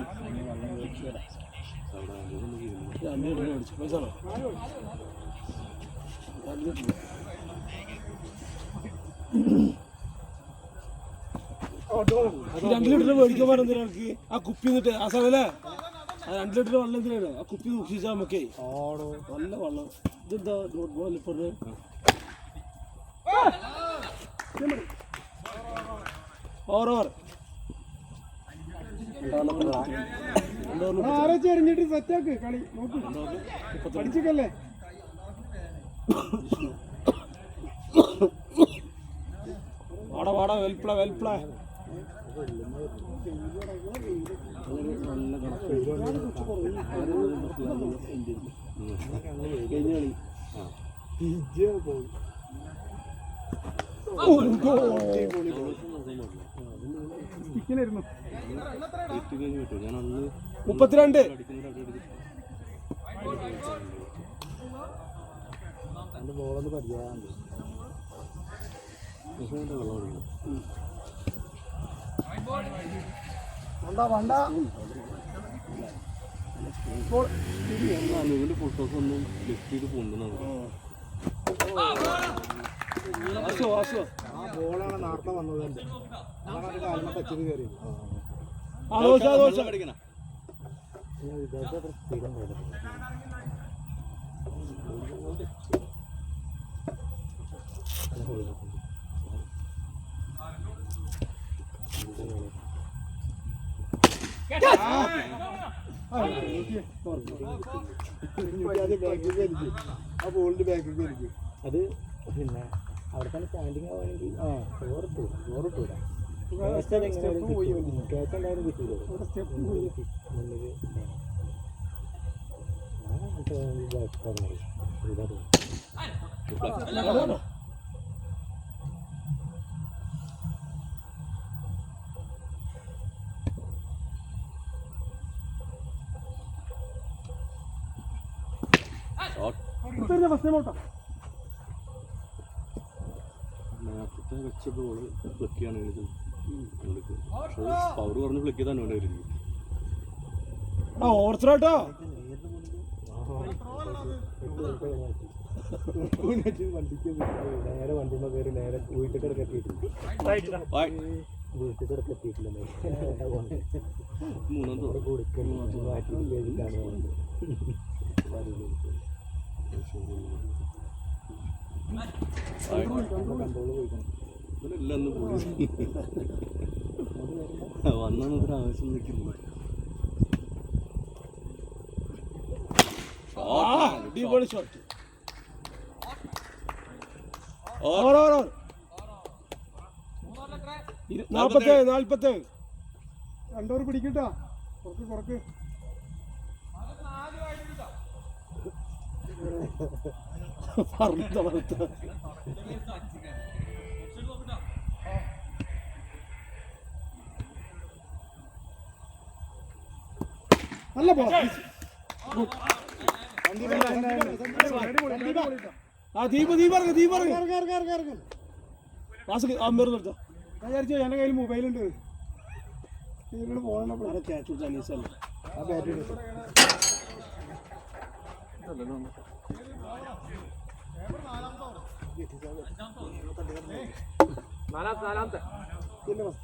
രണ്ട് ലിറ്റർ മേടിക്കാൻ പറഞ്ഞ എനിക്ക് ആ കുപ്പി നിന്നിട്ട് ആ സ്ഥലല്ലേ ആ 2 ലിറ്റർ വെള്ളം എന്തിനാണ് ആ കുപ്പി സൂക്ഷിച്ചാൽ നമുക്കേ നല്ല വെള്ളം ഇതെന്താ ഓവർ ആരൊക്കെ എറിഞ്ഞിട്ട് സെറ്റാക്ക് കളി നോക്ക് പഠിച്ചിട്ടല്ലേ വാടാ വാടാ വെൽപ്ല ചിക്കനായിരുന്നു 32 ബോളൊന്ന് പരിചയമുണ്ട് ഫോട്ടോസ് ഒന്നും ലിഫ്റ്റ് ചെയ്ത് പോകുന്നു ആ ബോളാണ് നേരത്തെ വന്നത് എൻ്റെ അതാണ് കാലം ടച്ചിന് കയറിയത് പഠിക്കണം ആ ബോളിന്റെ ബാക്കിൽ കയറിക്കും അത് പിന്നെ അവിടെ തന്നെ സ്റ്റാൻഡിങ് ആവുകയാണെങ്കിൽ ചോറിട്ടൂല ക്യാച്ച് ഉണ്ടായാലും കിട്ടൂല നേരത്തെ വെച്ച ബോള് ഫ്ലിക്കാണ് പവർ പറഞ്ഞ് ഫ്ലിക്ക് ചെയ്താണ് ഇവിടെ വരുന്നത് ഓർച്ചറാട്ടോ വണ്ടിക്ക് നേരെ വണ്ടിമ്മ കയറി നേരെ വീട്ടിൽ എത്തിയിട്ടില്ല വീട്ടിൽ എത്തിയിട്ടില്ല മൂന്നാം തോറും കൊടുക്കാണ് കൺട്രോള് പോയിക്കണം ഇവരെല്ലാം ഒന്ന് പോയി വന്നൊരു ആവശ്യം നിൽക്കുന്നു അടിപൊളി ഷോട്ട് 47 രണ്ടോർ പിടിക്കട്ടാ കുറക്ക് നല്ല ബോൾ ദീപ് അമ്പേർ നിർത്താം ഞാൻ വിചാരിച്ചു എൻ്റെ കയ്യിൽ മൊബൈലുണ്ട് ഇതിലൂടെ പോകണം ക്യാച്ച് കൊടുത്ത അനീസല്ലേ ആ ബാറ്റ്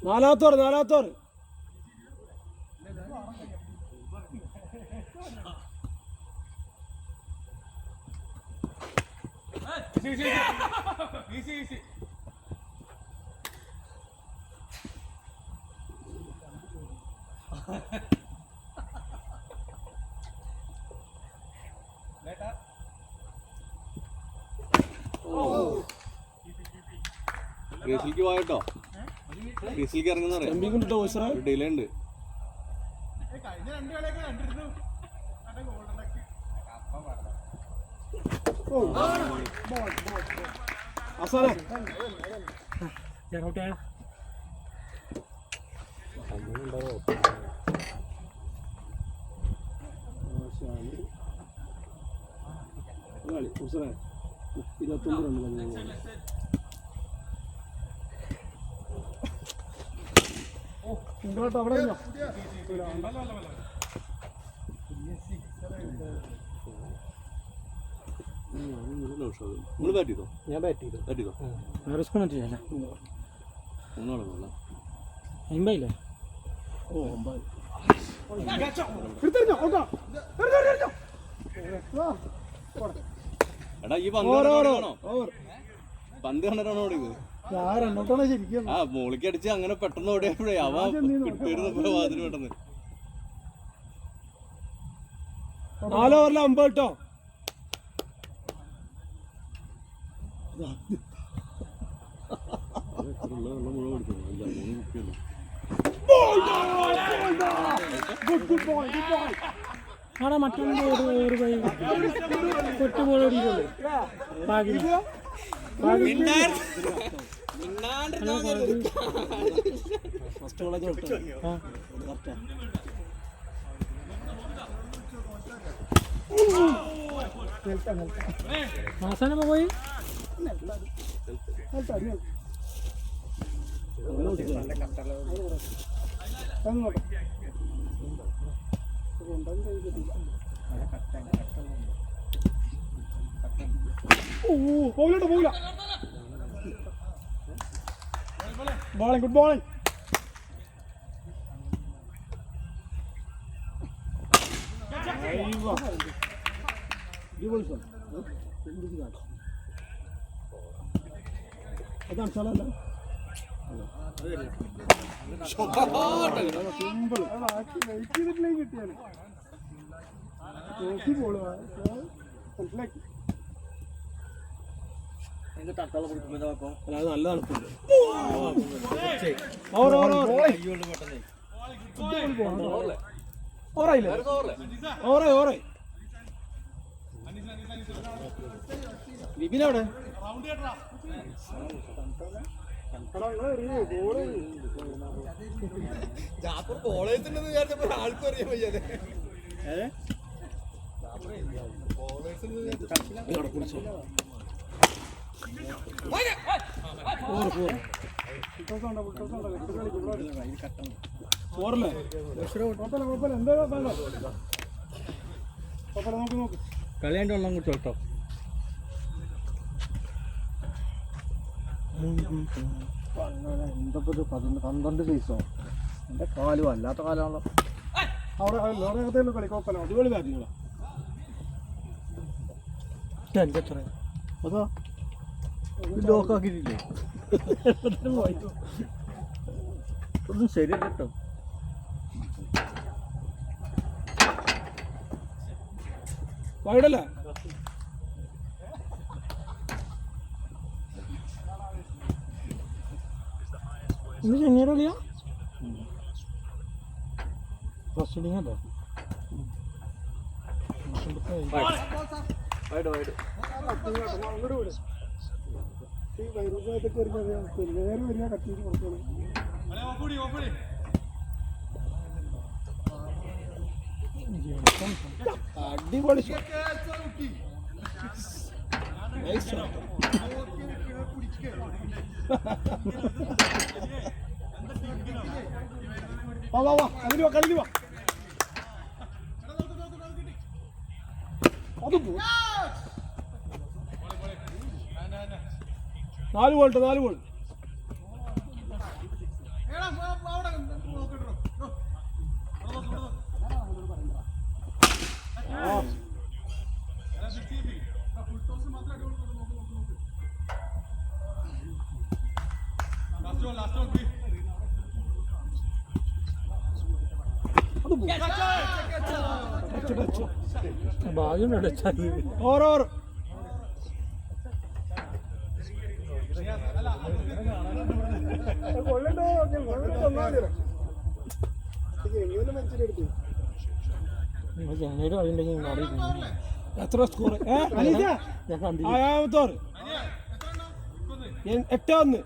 നാലാമത്തോർ ഗ്രീസിലേക്ക് പോയിട്ടോ ഗ്രീസിലേക്ക് ഇറങ്ങുന്ന ഡിലേ ഉണ്ട് നിങ്ങളോട്ട് അവിടെ കഴിഞ്ഞോ നിങ്ങൾ ബാറ്റ് ചെയ്തോ? ഞാൻ ബാറ്റ് ചെയ്തു. ബാറ്റ് ചെയ്തോ? റിസ്ക് പറ്റില്ല. മൂന്നാളെ കൊള്ളാം. അമ്പതില്ലേ? എടുത്തെറിഞ്ഞോ ഓട്ടോ എടാ ഈ പന്ത് കണ്ടിട്ടാണോ? പന്ത് കണ്ടിട്ടാണോ ഓടിയത്? ഞാൻ രണ്ടോട്ടാണ് ശരിക്കും ആ മോളിക്ക് അടിച്ച് അങ്ങനെ പെട്ടെന്ന് ഓടിയപ്പോഴേ അവ കിട്ടിയിരുന്നപ്പോ അതിന് പെട്ടെന്ന് 4 ഓവറിൽ 50 കേട്ടോ. അവിടെ മറ്റൊന്ന് കൊട്ടു ബോൾ ഓടിയിട്ടുള്ളൂ. മാസാന പോയി പോകില്ല പോകില്ല ബോളിംഗ് ഗുഡ് ബോളിംഗ് അതാണ് സ്ഥലമല്ല സിമ്പിൾ വെയിറ്റ് ചെയ്തിട്ടില്ലെങ്കിൽ കിട്ടിയാണ് നോക്കി ബോള് മനസ്സിലാക്കി അത് നല്ല തണുപ്പുണ്ട്. ഓറായി വിപിനവിടെ കളിയാണ്ട് വെള്ളം കുടിച്ചോ കേട്ടോ. എന്തപ്പോ 12 സൈസോ എന്റെ കാലും അല്ലാത്ത കാലാണല്ലോ അവിടെ ലോറകത്തേലും കളി കുഴപ്പമില്ല അടിപൊളി ബാറ്റിങ്ങളാ അതാ ലോക്കാക്കിട്ടില്ലേ ഒന്നും ശരിയല്ല കേട്ടോ. വൈഡല്ലേ ഇന്ന് ചെന്നൈയുടെ കളിയാ പ്രൊസീഡിങ് അല്ലേ നേരെ വരിക കട്ടിയിട്ട് കൊടുത്തോളൂ അടിപൊളി വാ അതിന് വാ കളിന് വാ അത് 4 ബോൾ ഭാഗ്യം ഓർ ചെന്നൈയുടെ കളി ഉണ്ടെങ്കിൽ എത്ര സ്കോർ? ഞാൻ കണ്ടില്ല. 8-1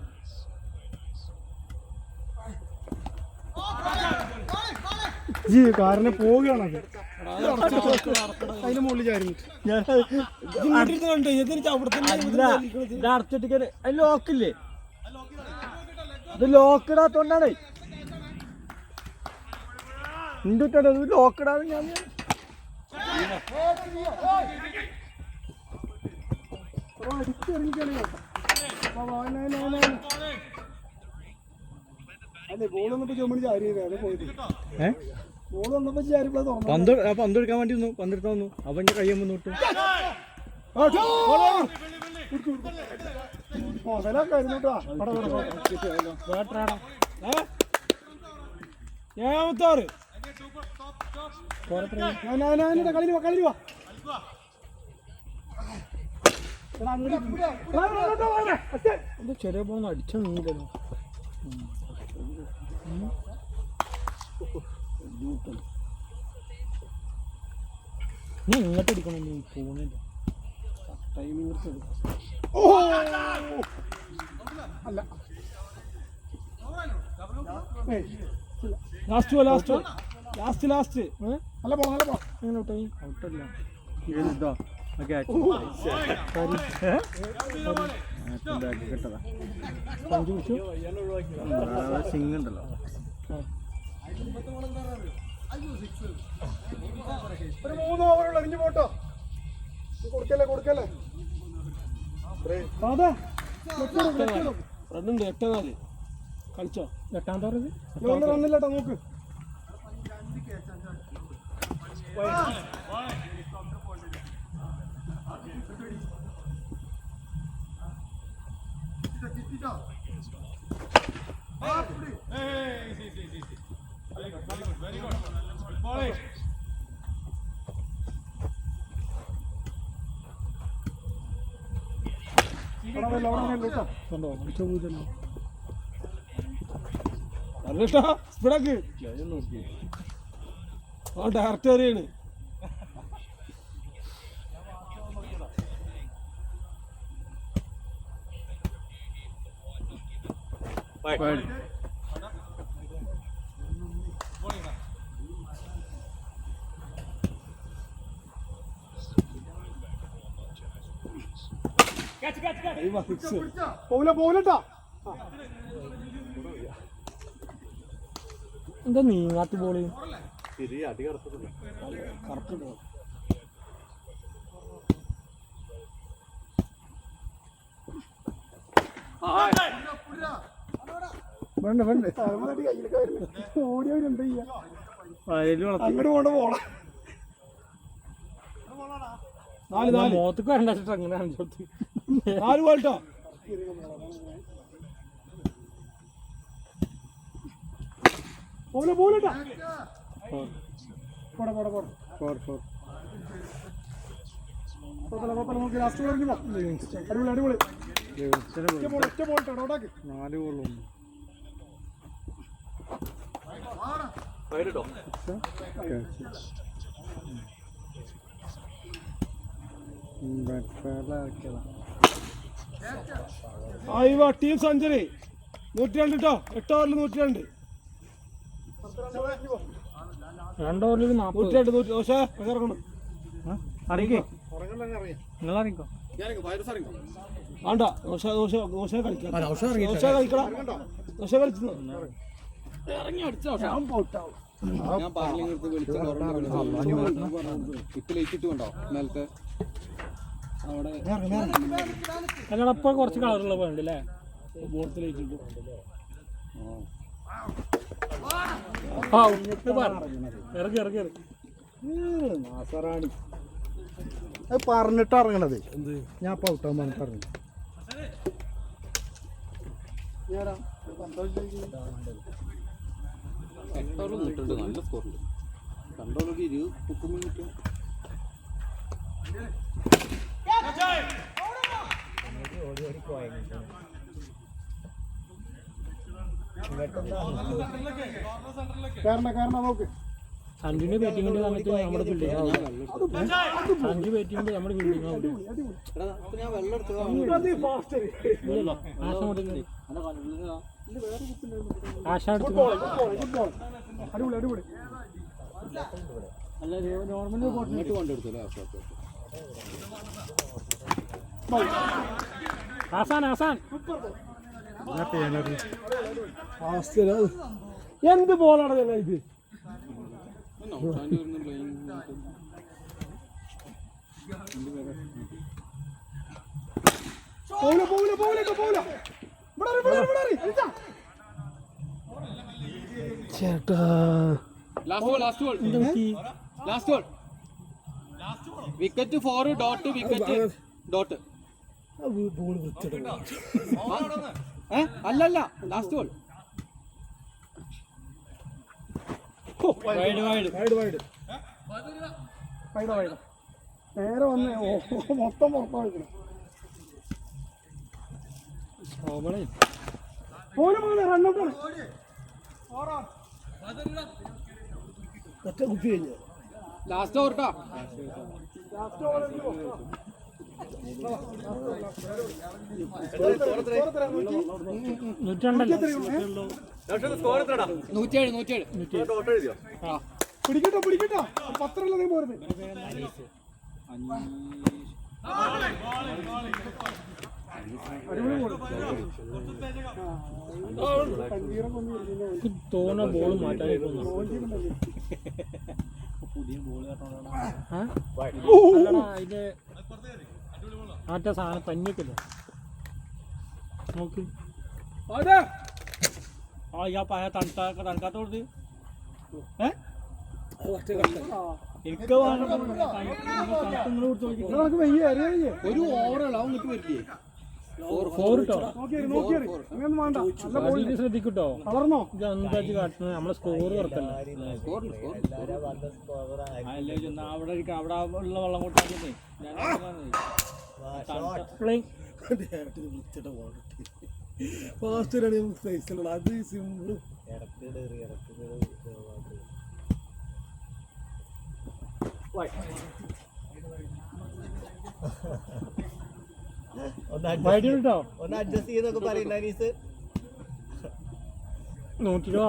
ജി കാരണം പോവുകയാണത് അതിന് മുകളിൽ ചാരി അടച്ചിട്ട് ലോക്കില്ലേ ഇത് ലോക്കിടാത്തോണ്ടാണ് എന്തിട്ടത് ലോക്കിടാതെ ഞാൻ അല്ലേ ബോൾ വന്നപ്പോ ചുമണി ചാരി അതെ പോയത് ബോൾ വന്നപ്പോ ചാരിപ്പോ തോന്നുന്നു പന്തെടുക്കാൻ വേണ്ടി വന്നു പന്തെടുക്കാൻ വന്നു അവന്റെ കയ്യം വന്നിട്ടു മുതലാക്കായിരുന്നു കേട്ടോ ഏഴാമത്താറ് കളി വാ ചെറിയ പോകുന്ന അടിച്ച നീലല്ലോ ഞാൻ ഇങ്ങോട്ട് അടിക്കണം നീ ഫോണില്ല ടൈമിംഗ് അല്ല ലാസ്റ്റ് ലാസ്റ്റ് നല്ല പോണം നല്ല പോണം എങ്ങനെ ഔട്ടായി ഔട്ടല്ല സിംഗ് ഉണ്ടല്ലോ ഒരു 3 ഓവറുള്ള എറിഞ്ഞു പോട്ടോ കൊടുക്കല്ലേ അതെ റണ്ണുണ്ട് 8-4 കളിച്ചോ 8-4 റണ്ണില്ലട്ടോ നോക്ക് നല്ല ഇഷ്ടാ സ്പീഡാക്ക് ആ ഡയറക്റ്റ് ഏറിയാണ് പോവില്ലട്ടാ എന്താ നീങ്ങാത്ത ബോള് ഓടിയവരുണ്ട് അങ്ങോട്ട് പോണ്ട പോണം മോത്തക്ക് വേണ്ട അങ്ങനെ 4 ബോൾട്ടോ പോലട്ടാ നമുക്ക് ലാസ്റ്റ് അടിപൊളി അടിപൊളി ഒറ്റ ബോൾട്ടോ ഓടാക്ക് 4 ബോളും ടീം സെഞ്ചുറി 102 കേട്ടോ 8 ഓവറിൽ 102 2 ഓവറിൽ 102 പക്ഷേ ഇറങ്ങണം അറിയിക്കോ നിങ്ങൾ അറിയിക്കോ വേണ്ട ദോശ കളിക്കാം ദോശ കളിച്ചു ഇറങ്ങി അടിച്ചോ ഞാൻ പാർലിംഗ് വിളിച്ച് ഇപ്പൊ ലയിച്ചിട്ട് കൊണ്ടോ നേരത്തെ അവിടെ ഞങ്ങളപ്പോൾ കുറച്ച് കളറുള്ള പോയിട്ടുണ്ട് അല്ലേ ബോട്ടിലേക്ക് ഇറങ്ങി നാസറാണി അത് പറഞ്ഞിട്ട് ഇറങ്ങണത് ഞാൻ ഇപ്പൊ ഔട്ടാൻ പറഞ്ഞിട്ട് ഇറങ്ങി നല്ല സ്കോറുണ്ട് കണ്ടോളൊക്കെ 20-30 മിനിറ്റ് കാരണം നോക്ക് സഞ്ജുവിന്റെ ബാറ്റിംഗ് സമയത്ത് നമ്മുടെ ഫീൽഡിംഗ് സഞ്ജു ബാറ്റിംഗ് നമ്മുടെ ഫീൽഡിംഗ് ഞാൻ വെള്ളം എടുത്തു ആശ എടുത്തു അടിപൊളി അല്ല നോർമലി കൊണ്ടെടുത്തല്ലേ ആസാൻ എന്ത് ബോളാണ് ഇത്? ചേട്ടാ wicket 4 dot wicket dot ball വെച്ചിട്ട് അല്ലല്ല ലാസ്റ്റ് ബോൾ നേരെ വന്ന് മൊത്തം പുറത്താ വെക്കണം. റണ്ണൗട്ടാണ് ഒറ്റ കുത്തി കഴിഞ്ഞു. ലാസ്റ്റ് ഓവർ ട്ടോ പിടിക്കട്ടോ പത്രല്ല പോരുത്. തോന്നുന്ന ബോൾ മാറ്റാൻ ഇത് മറ്റേ സാധനം പഞ്ഞിക്കില്ല നോക്ക് തണുക്കാത്ത കൊടുത്ത് എനിക്ക് ഒരു ഓവറുള്ള അങ്ങോട്ട് വരില്ലേ ശ്രദ്ധിക്കട്ടോ വളർന്നോ എന്താച്ച് കാട്ടുന്നത് നമ്മളെ സ്കോർ കുറക്കല്ല അവിടെ ഉള്ള വെള്ളം കൊണ്ടാക്കിട്ടേ അത് സിമ്പിൾ ഒന്ന് അഡ്ജസ്റ്റ് ചെയ്തൊക്കെ പറയണ്ട അനീസ്. 120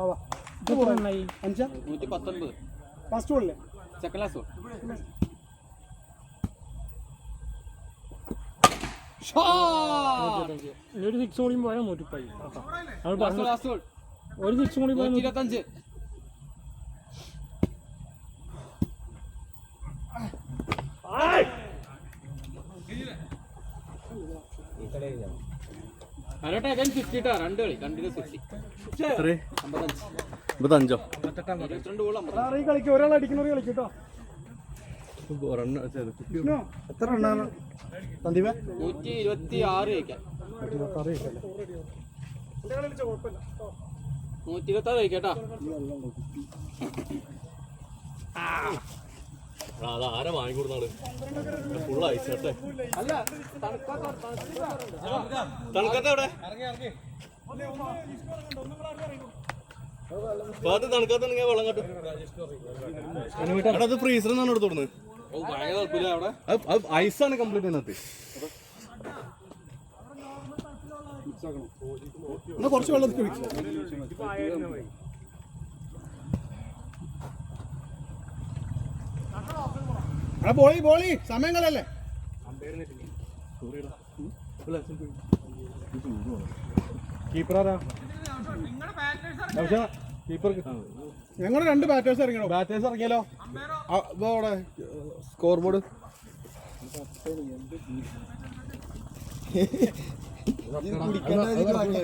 ആവണം. അഞ്ചാ 119 ഫസ്റ്റ് ബോളില്ലേ സെക്കൻഡ് ലാസ്റ്റ് ബോൾ ഒരു 6 കൂടി പോയാൽ 105. ലാസ്റ്റ് ബോൾ ഒരു 6 കൂടി പോയാൽ 125 അരോട്ടെ 50 ട്ടോ 2 കളി കണ്ടിന്യൂസ് 50 55 22 ഗോൾ 50 കളിക്കും ഒരാൾ അടിക്കുന്നവർ കളിക്കട്ടോ. എത്ര റണ്ണാണ് സന്ദീപ്? 126 ജയിക്കാൻ 126 ജയിക്കാട്ടോ. ആരാ വാങ്ങിക്കൊടുന്നാള് ഫുള്ള് അയച്ചട്ടെ. അല്ല തണുക്കത്തെ അവിടെ തണുക്കത്തുണ്ടെങ്കിൽ വെള്ളം കട്ടും. അത് ഫ്രീസർ എന്നാണ് എടുത്തു കൊടുക്കുന്നത്. ഭയങ്കര തണുപ്പില്ല അവിടെ. ഐസാണ് കംപ്ലീറ്റ് അതിനകത്ത്. കുറച്ച് വെള്ളം ബോളി സമയങ്ങളല്ലേ കീപ്പറാ ഞങ്ങൾ 2 ബാറ്റേഴ്സ് ഇറങ്ങണോ? ബാറ്റേഴ്സ് ഇറങ്ങിയാലോ? അവിടെ സ്കോർ ബോർഡ്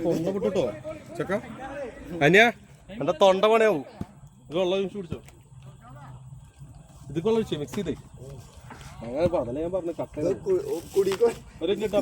തൊണ്ട വിട്ടോ ചെക്ക അന്യ എന്റെ തൊണ്ട പണിയാവും. ഇത് വെള്ളം കുടിച്ചോ. ഇത് കൊള്ളു മിക്സ് ചെയ്തേ അങ്ങനെ അതല്ലേ ഞാൻ പറഞ്ഞു കട്ട ഒരു കിട്ടാ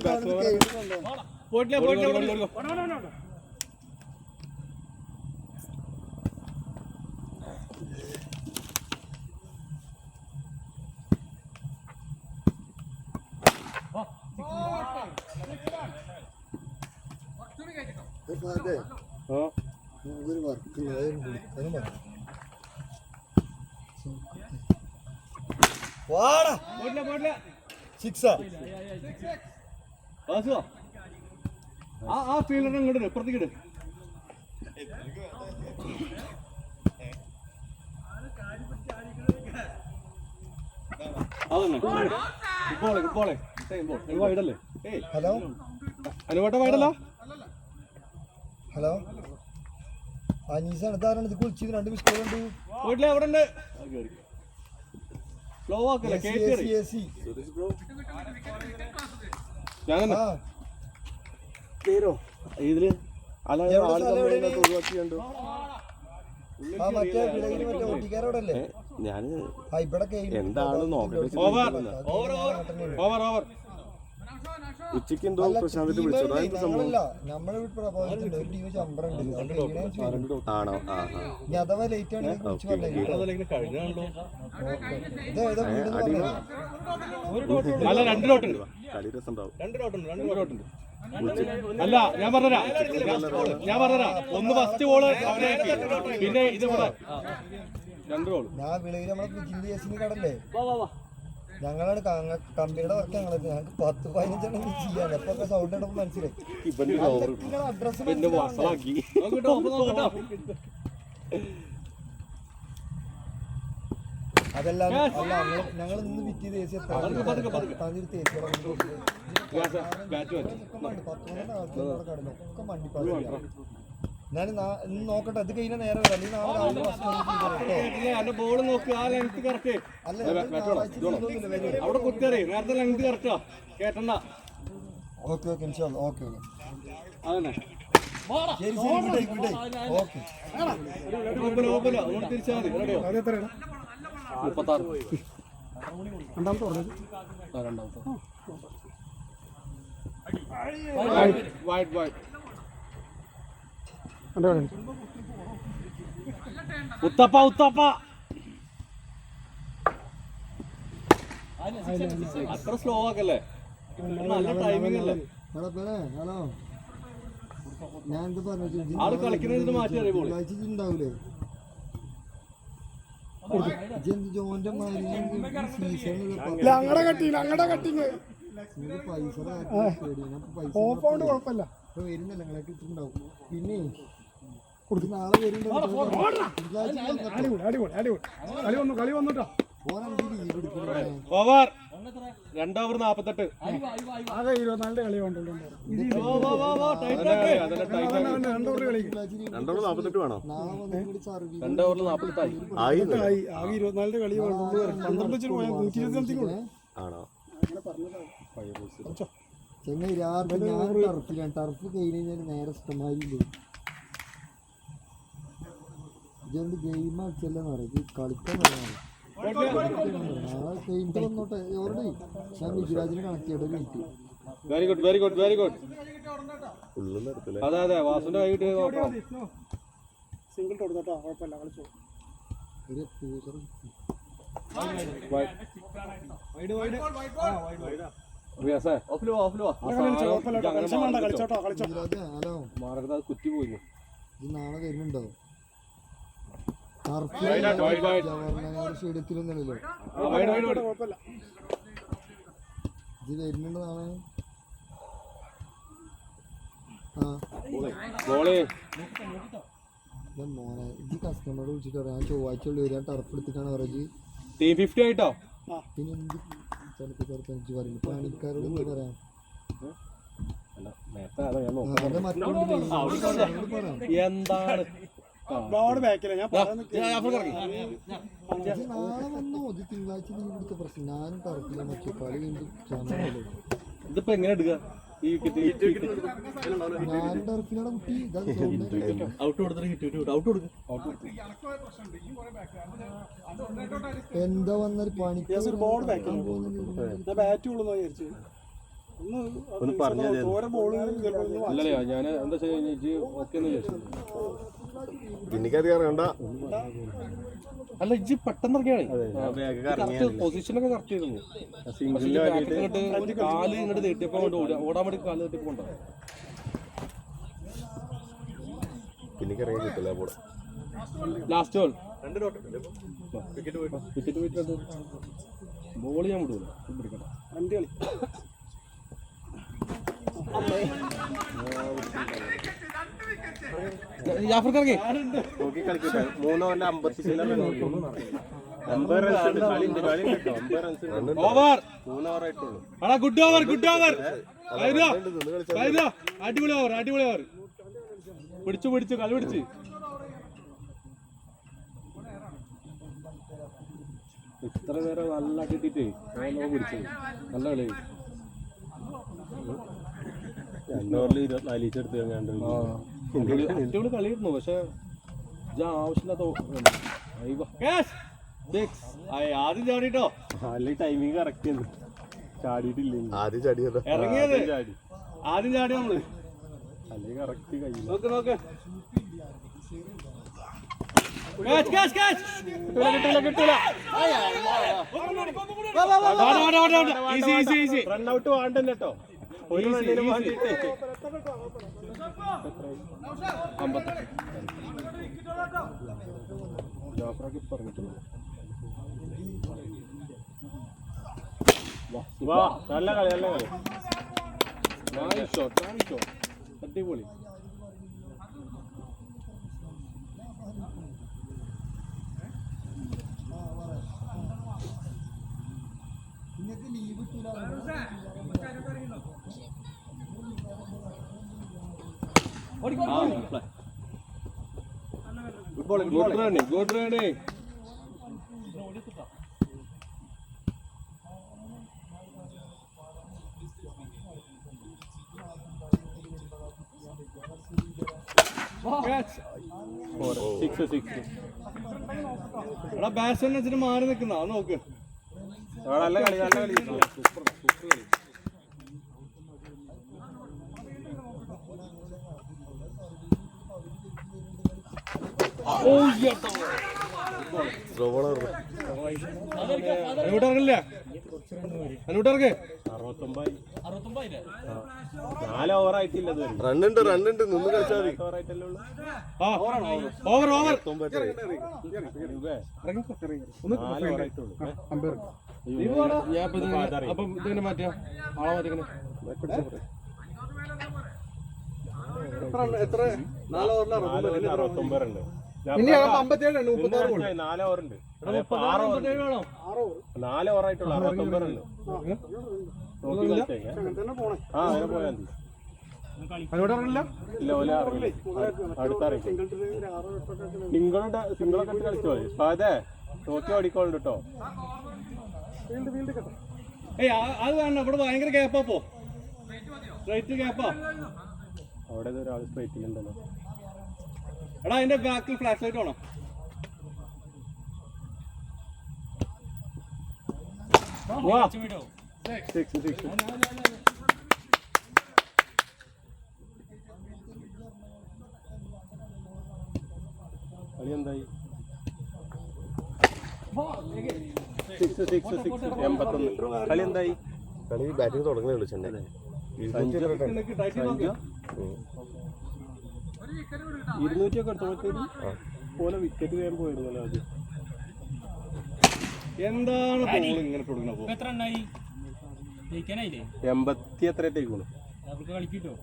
അതെ ആ ഒരു വർക്ക് വിളിക്കാനും പറഞ്ഞു വാടാ പോയിട്ടില്ല സിക്സാ വാസുവാ ആ ഫീൽഡറിനെ ഇങ്ങോട്ട് ഇപ്പുറത്തേക്ക് ഇട് അതന്നെ ഗുഡ് ബോളെ വൈഡല്ലേ ഏയ് ഹലോ അനുവേട്ട വൈഡല്ലോ ഹലോ അനീസാണ് ഇതാരാണ് ഇത് കുളിച്ചത് 2 മിസ് കോൾ ഉണ്ട് പോയിട്ടില്ല അവിടെ ഉണ്ട് സ്ലോ ആക്കല്ലേ കേറ്റി AC ഞാനെന്നെ ആ പേരോ ഇതില് അല്ല എവിടെ ആള് സ്ഥലം എവിടെയാണ്? കമ്പനിയിലൊക്കെ ഒഴിവാക്കിയുണ്ട് ആ മറ്റേ വിളയിൽ മറ്റേ ഓട്ടിക്കാരോടല്ലേ ഞാന് ആ ഇവിടെ എന്താണ് നോക്കട്ടെ ഓവർ ഉച്ചക്ക് എന്തോ പ്രശാന്തിട്ട് വിളിച്ചത് ഞങ്ങളല്ല നമ്മളെ പ്രഭാവത്തിണ്ട് ഒരു ടീം ചമ്പറുണ്ട് ആണോ ആ ഇനി അഥവാ ലേറ്റ് ആണെങ്കിൽ കുറിച്ച് പറഞ്ഞു കഴിഞ്ഞാണല്ലോ ഇതേതാ വീട് അല്ല 2 ഡോട്ടുണ്ട് കളി രസം ഉണ്ടാവും 2 ഡോട്ടുണ്ട് അല്ല ഞാൻ പറഞ്ഞുതരാം ഒന്ന് ഫസ്റ്റ് ബോള് അവനെ പിന്നെ ഇത് കൂടെ 2 ബോള് ഞാൻ വിളയിൽ നമ്മളെ ജില്ലി എസിന് കടല്ലേ ഞങ്ങളാണ് കമ്പനിയുടെ വർക്ക് ഞങ്ങളത് ഞങ്ങൾക്ക് 10-15 എണ്ണം ചെയ്യാൻ അപ്പൊ സൗണ്ട് ഇടപ്പോ മനസ്സിലായി അഡ്രസ് അതെല്ലാം അല്ല ഞങ്ങൾ ഇന്ന് വിറ്റ് ചെയ്ത് AC ഒക്കെ മണ്ടിപ്പാ ഞാൻ നോക്കട്ടെ ഇത് കഴിഞ്ഞ നേരം വരാം അല്ലെങ്കിൽ നാളെ രാവിലെ അല്ല ബോള് നോക്ക് ആ ലെങ്ത് കറക്റ്റ് അവിടെ കുത്തിയറിയ നേരത്തെ ലെങ്ത് കറക്റ്റാ കേട്ടണ്ട ഓക്കെ ഓക്കെ ഓക്കെ ഓക്കെ അതന്നെ ശരി ശരി ഇവിടെ ഓക്കെ അങ്ങോട്ട് തിരിച്ചാൽ മതി റെഡിയോ അത് എത്രയാണ് 36 രണ്ടാമത്തെ പറഞ്ഞത് രണ്ടാമത്തെ വൈഡ് എൻ്റെ കളി ഉത്തപ്പ അത്ര സ്ലോ ആക്കല്ലേ നല്ല ടൈമിംഗ് അല്ലേ ഹലോ ഞാൻ എന്ത് പറഞ്ഞു ആള് കളിക്കുന്നതിന് മാറ്റി അറിയുമ്പോൾ ഉണ്ടാവൂലേ ജോന്റെ അങ്ങടെ കട്ടിങ് പൈസ ഓപ്പൗണ്ട് കുഴപ്പമില്ല വരുന്നല്ല നിങ്ങളെ കിട്ടുണ്ടാവും പിന്നെ നാളെ അടിപൊളി കളി വന്നുട്ടോ ഓവർ 2 ഓവർ 48 ആകെ 24 കളി കൊണ്ടുള്ളൂ രണ്ടോവർ കളി 248 വേണോ നാളെ 2 ഓവർ 48 ആയി ആകെ 24 കളി കൊണ്ടുള്ളൂ 12 വെച്ചിട്ട് പോയാൽ 120 സംതിങ് ഉള്ളൂ ആണോ ചെങ്ങായി രാത്രി ഞാൻ ടർഫിലാണ് ടർഫ് കഴിഞ്ഞാൽ നേരെ ഇഷ്ടമായില്ലേ ഇതെന്ത് ഗെയിം കളിച്ചല്ലെന്ന് പറയും കളിക്കാൻ നാളെ കഴിഞ്ഞിട്ട് വന്നോട്ടെ എവരുടെ ഞാൻ ഗുജറാത്തിനെ കണക്ട് ചെയ്യട്ടെ വെയിറ്റ് വെരി ഗുഡ് ഉള്ളിൽ എടുത്തില്ലേ അതെ വാസുന്റെ കൈ കിട്ടിയത് നോക്കാം സിംഗിൾ കൊടുത്തോട്ടോ കുഴപ്പമില്ല കളിച്ചോ ഒരു പൂസർ ഹലോ മാറരുത് കുറ്റി പോയി ഇത് നാളെ വരുന്നുണ്ടോ സ്റ്റേഡിയത്തിലൊന്നുമല്ലോ കുഴപ്പമില്ല ഇത് വരുന്നുണ്ട് നാളെ മോനെ ഇത് കസ്റ്റമറോട് വിളിച്ചിട്ട് പറയാം ഞാൻ ചൊവ്വാഴ്ച ഉള്ളു വരാൻ ടർഫ് എടുത്തിട്ടാണ് പറയുന്നത് ടീം 50 ആയിട്ടോ പിന്നെ എന്ത് ചെറുപ്പ പറയില്ല പണിക്കാരോട് എന്താ പറയാം എന്താണ് ബാക്കില്ല ഞാൻ നാളെ വന്നോ ഇത് തിങ്കളാഴ്ച ലീവ് എടുത്ത പ്രശ്നം ഞാനും ടർഫില്ല മറ്റു കളി ഇതിപ്പോ എങ്ങനെ എടുക്കുക ഈ ഞാനും ടർഫിലാണ് കുട്ടി ഔട്ട് കൊടുത്തിട്ട് ഔട്ട് കൊടുക്കും എന്താ വന്നൊരു പണിക്ക് ബോൾ ബാക്കില്ല ബാറ്റ് കൊള്ളുന്ന വിചാരിച്ചു ഒന്ന് പറഞ്ഞു ഓരോ ബോൾ അല്ലല്ലേ ഞാൻ എന്താ ഓക്കെ എനിക്കധികം അറിയണ്ട അല്ല ഇജ്ജ് പെട്ടെന്ന് ഇറങ്ങിയാണ് പൊസിഷനൊക്കെ കറക്റ്റ് ചെയ്തിരുന്നു കാല് ഇങ്ങോട്ട് നീട്ടിയപ്പോ ഓടാൻ വേണ്ടി കാല് നീട്ടിയപ്പോ പിന്നെ അറിയാൻ കിട്ടില്ല അപ്പോൾ ലാസ്റ്റ് ബോൾ വിക്കറ്റ് പോയിട്ട് ബോൾ ഞാൻ വിടൂല പിടിക്കട്ടെ അൻ്റെ കളി ജാഫർക്ക് ഇറങ്ങി നോക്കി കളിക്കട്ടെ 3 ഓവറിൽ 50 ഓവർ 3 ഓവർ ആയിട്ടുള്ളൂ. ഗുഡ് ഓവർ അടിപൊളി ഓവർ പിടിച്ചു കളി പിടിച്ച് ഇത്ര നേരം നല്ല കിട്ടിട്ടേ പിടിച്ചത് നല്ല കളി 2 ഓവറിൽ 24 ഈച്ച് എടുത്ത് അടിപൊളി കളിയിരുന്നു. പക്ഷെ ആവശ്യമില്ലാത്ത ആദ്യം ചാടിട്ടോ അല്ലെ ടൈമിങ് കറക്റ്റ് ചാടിയിട്ടില്ല ഇറങ്ങിയത് ആദ്യം ചാടി നമ്മള് അല്ലെ കറക്റ്റ് കയ്യിൽ നോക്ക് കിട്ടൂല റണ്ണൗട്ട് വേണ്ടല്ലോ കേട്ടോ. ജാഫറൊക്കെ പറഞ്ഞിട്ടുണ്ട്. നല്ല കളി അടിപൊളി. ഗുഡ് റണ്ണിങ് ബാറ്റ്സ്മാൻ വെച്ചിട്ട് മാറി നിൽക്കുന്ന നോക്ക്. നല്ല കളി സൂപ്പർ കളി. ഇറങ്ങില്ല 4 ഓവർ ആയിട്ടില്ല. റണ്ണുണ്ട് നിന്ന് കളിച്ചാൽ മാറ്റിയാ എത്ര 4 ഓവറിൽ 69 ഉണ്ട്. 4 ഓവറുണ്ട്. 4 ഓവർ ആയിട്ടുള്ള 69 ഉണ്ട്. അങ്ങനെ പോയാൽ മതി. സിംഗിളൊക്കെ കളിച്ചോ അതെ നോക്കി ഓടിക്കോളുണ്ട് കേട്ടോ. അത് വേണ്ട, ഇവിടെ ഭയങ്കര ഗ്യാപ്പാ. സ്ട്രൈറ്റ് ഗ്യാപ്പാ. അവിടെ ഒരാൾ സ്ട്രൈറ്റിലുണ്ടല്ലോ. എടാ അതിന്റെ ബാക്കിൽ ഫ്ലാഷ് ലൈറ്റ് വേണം. കളി എന്തായി? 81. കളി എന്തായി? കളി ബാറ്റിംഗ് തുടങ്ങുന്നേ ഉള്ളൂ. ചെന്നൈ 200 ഒക്കെ എടുത്തോളൂ. പോലെ വിക്കറ്റ് ചെയ്യാൻ പോയിരുന്നല്ലോ അത്. എന്താണ് ഇങ്ങനെ കൊടുക്കുന്നത്? 80 എത്ര ടേക്കുന്നു? കളിക്കിട്ടോ.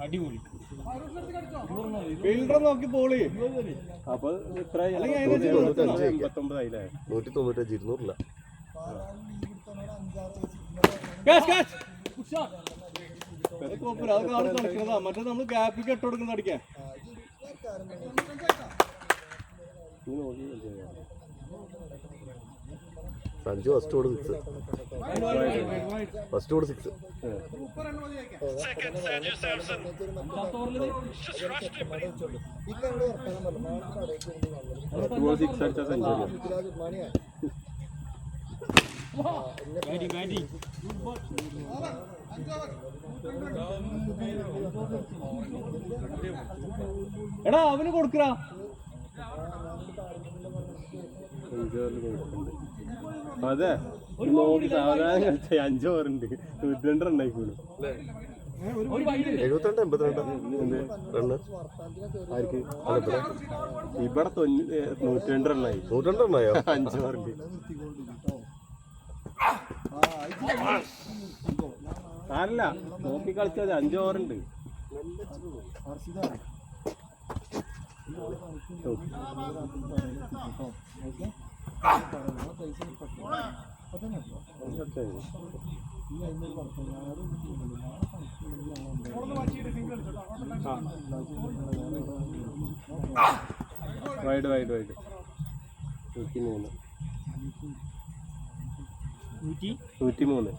അടിപൊളി ഫീൽഡർ നോക്കി പോളി. അപ്പൊ ഇത്ര 89 ആയില്ലേ? 195 200 മറ്റേ നമ്മള് ഗ്യാപ്പിക്ക് ഇട്ട് കൊടുക്കുന്ന അടിക്കാൻ. സഞ്ജു ഫസ്റ്റ് ഓട് 6. ഫസ്റ്റ് ഓട് 6. 6 അടിച്ച സഞ്ജു. എടാ അവന് കൊടുക്കടാ. 5 ഓവറിൽ കൊടുക്കുന്നുണ്ട്. അതെ നോക്കി സാവധാനം കളിച്ച 5 ഓവറുണ്ട് 102 റണ്ണായിക്കോളൂ. 72-82 റണ്ണ് ആർക്ക് ഇവിടെ 102 റണ്ണായി. 102 റണ്ണായോ? 5 ഓവറുണ്ട്. അല്ല നോക്കി കളിച്ചാൽ 5 ഓവറുണ്ട്. വൈഡ് 103 103.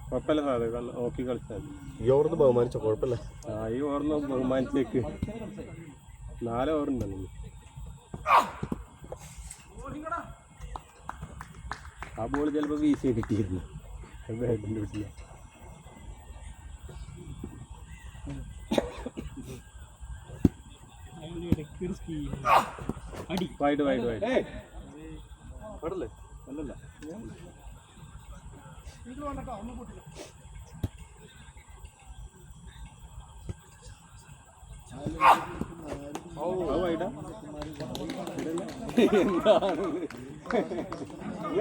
കുഴപ്പമില്ല സാറേ നോക്കി കളിച്ചാൽ ഈ ഓവർന്ന് ബഹുമാനിച്ചോ? കുഴപ്പമില്ല. ഈ ഓവർന്ന് ബഹുമാനിച്ചേക്ക് 4 ഓവറുണ്ടല്ലോ. ആ ബോൾ ചിലപ്പോൾ വീശി കിട്ടിയിരുന്നു ബാറ്റിൻ്റെ വീട്ടിൽ. വൈഡ് അല്ലല്ല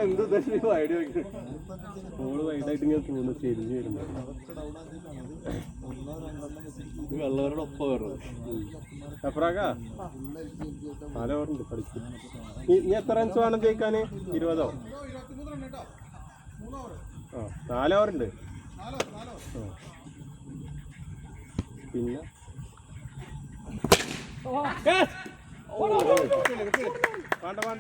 എന്ത് ഐഡിയ ബോള് വൈഡായിട്ട് ഇങ്ങനെ തോന്നുന്നു ചെരിഞ്ഞ് വരുന്നത്. വെള്ളവരുടെ ഒപ്പം വരുന്നത് അപ്പറാക്കാ 4 ഓവറുണ്ട് കളിച്ച്. ഇനി എത്ര റൺസ് വേണം ജയിക്കാൻ? 20ഓ? 4 ഓവറുണ്ട്. പിന്നെ വേണ്ട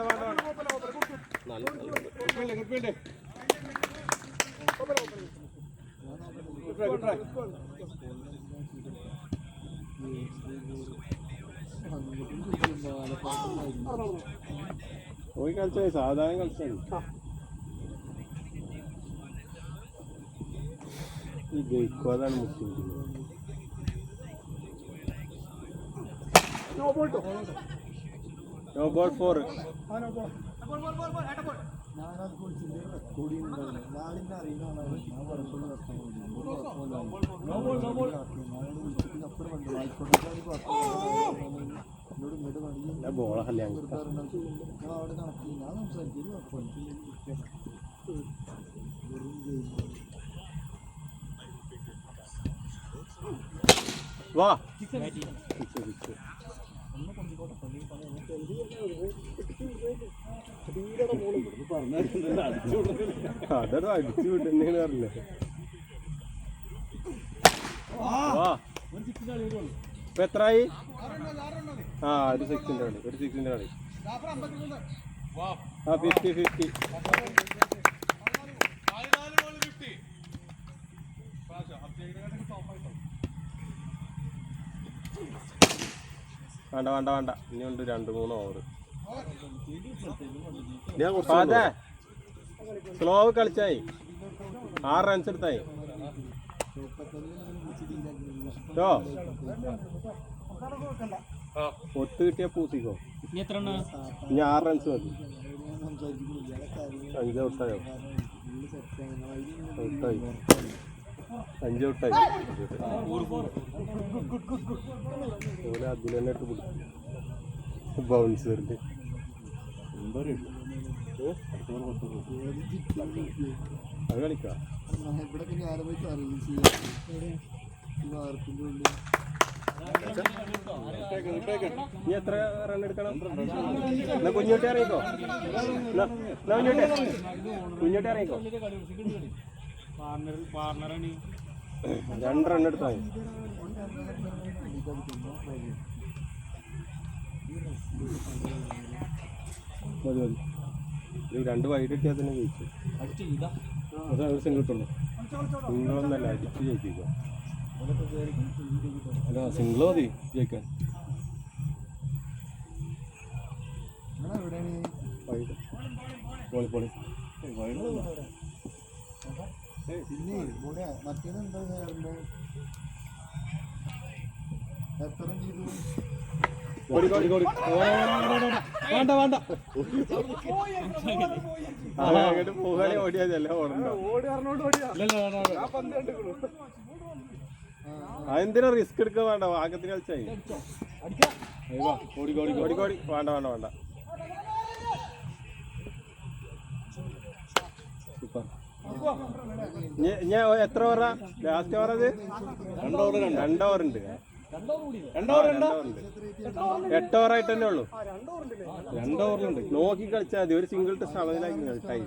പോയി കളിച്ചോ, സാധാരണ കളിച്ചാൽ ഈ ജയിക്കും. അതാണ് മുസ്ലിം. No ball 4. ഞാനത് കുളിച്ചിട്ട് റെക്കോർഡ് ചെയ്യുന്നുണ്ടാവില്ല. ഞാനിന്നെ അറിയുന്ന ആളാണ്. ഞാൻ പലപ്പോഴും അപ്പുറം വന്നു ആയിക്കോട്ടെ എന്നോട് ഇങ്ങോട്ട് വണ്ടി ഞാൻ അവിടെ നടത്തി. ഞാൻ സംസാരിക്കും വാ അതൊരു അടിച്ചു വിട്ടുതന്നെയാണ് പറഞ്ഞത്. ഇപ്പൊ എത്രയായി? ഒരു 6ന്റെ കളി. 50-50. വേണ്ട ഇനിയുണ്ട് 2-3 ഓവർ. അതെ സ്ലോ കളിച്ചായി 6 റൺസ് എടുത്തായി. ഒത്ത് കിട്ടിയ പൂസിക്കോ. ഇനി 6 റൺസ് മതി. 5 ഔട്ടായോ? 5 ഔട്ടായി. അതുപോലെ അതിൽ തന്നെ ഇട്ട് പിടിക്കും ബൗൺസ് വരുന്നത്. അത് കളിക്കാം. ഇവിടെ ഞാൻ പോയി സർവീസ് വാർപ്പിൻ്റെ ഉള്ളിൽ. ഇനി എത്ര റൺ എടുക്കണം? എന്നാ കുഞ്ഞോട്ടി ഇറങ്ങിക്കോ. കുഞ്ഞോട്ടി ഇറങ്ങിക്കോ. 2 റൺ എടുത്താൽ മതി. 2 വൈഡ് കിട്ടിയാൽ തന്നെ ജയിച്ചു. അത് സിംഗിൾ കിട്ടുള്ളൂ. സിംഗിളൊന്നല്ല അടിച്ച് ജയിപ്പിക്കുക. അല്ല സിംഗിൾ മതി ജയിക്കാൻ. വൈഡ് പോളി പിന്നെ മറ്റേത് എന്താ എത്ര ചെയ്തു? ഓടി ഓടി ഓടി വേണ്ട വേണ്ട അങ്ങോട്ട് പോകാനേ ഓടിയാതല്ല അതെന്തിനാ റിസ്ക് എടുക്കാൻ വേണ്ട ഭാഗത്തിന് കളിച്ചായി ഓടി ഓടി ഓടി ഓടി വേണ്ട വേണ്ട വേണ്ട ഞാൻ എത്ര ഓവറ ലാസ്റ്റ് ഓവർ അത് 2 ഓവറുണ്ട് 8 ഓവറായിട്ട് തന്നെ ഉള്ളു 2 ഓവറിലുണ്ട് നോക്കി കളിച്ചാൽ മതി ഒരു സിംഗിൾ ടെസ്റ്റ് അളവിലാക്കി ടൈം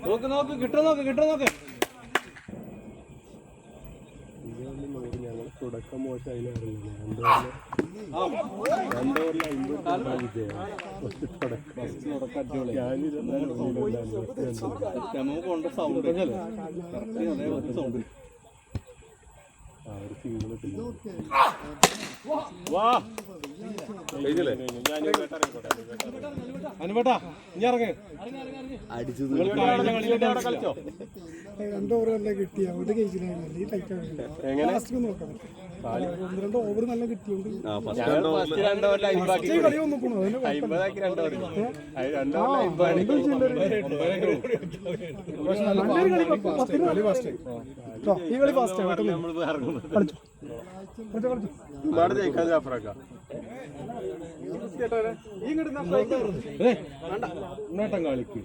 നോക്ക് നോക്ക് കിട്ടും നോക്ക് ഞങ്ങൾ തുടക്കം മോശമായിരുന്നു അനുപേട്ടാ ഇനി ഇറങ്ങ് കളിച്ചോ 2 ഓവർ നല്ല കിട്ടിയ അവിടെ കഴിച്ചില്ല നോക്കാം 1-2 ഓവർ നല്ല കിട്ടിയോണ്ട് കളി വന്നു പോണോ ഈ കളി ഫാസ്റ്റ് ജയിക്കാൻ ജാഫറാക്ക നേട്ടം കളിക്ക്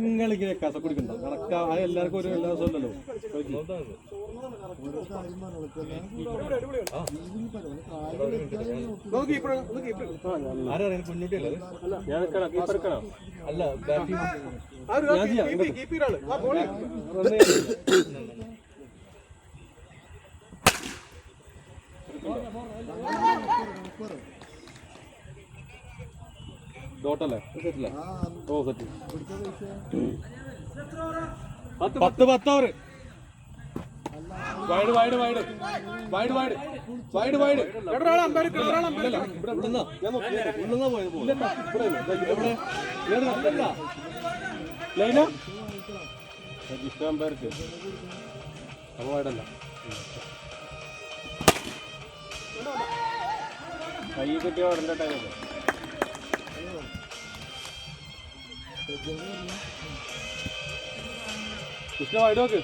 നിങ്ങളിങ്ങനെ കസക്കുടിക്കണ്ട കണക്കാ എല്ലാവർക്കും ഒരു എല്ലാ ദിവസവും ഉണ്ടല്ലോ ഞാൻ കീപ്പറക്കണം അല്ല ഡോട്ടല്ലേ സെറ്റില്ല ഓ set 10 over wide wide wide wide wide wide wide ഇഷ്ടംപേർക്ക് അപ്പൊ വൈഡല്ല കൈ കിട്ടിയ ഉടൻ്റെ ടൈമല്ലേ കൃഷ്ണ വൈഡ് നോക്ക്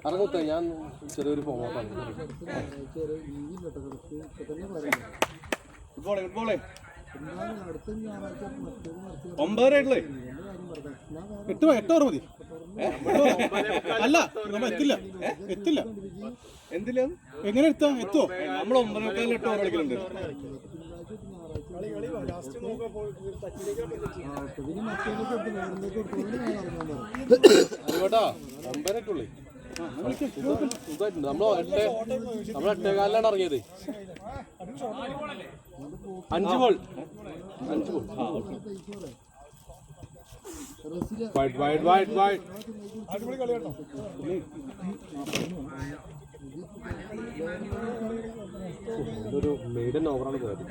ഇറങ്ങുത്ത ഞാൻ ചെറിയൊരു ഫോമോട്ടാണ് ഫുട്ബോളേ ഫുട്ബോളേ 9 ആയിട്ടില്ലേ 8 ഓവർ മതി അല്ല നമ്മ എത്തില്ല എന്തില്ല എങ്ങനെ എത്തുമോ നമ്മൾ 9 8 ഓവർ കളിക്കലുണ്ട് അതുകൊണ്ടാ 9 ആയിട്ടുള്ളേ സുഖമായിട്ടുണ്ട് നമ്മൾ 8 കാലിലാണ് ഇറങ്ങിയത് 5 ball wide wide wide wide അടിപൊളി കളി കേട്ടോ ഒരു മെയ്ഡൻ ഓവറാണ് പോയത്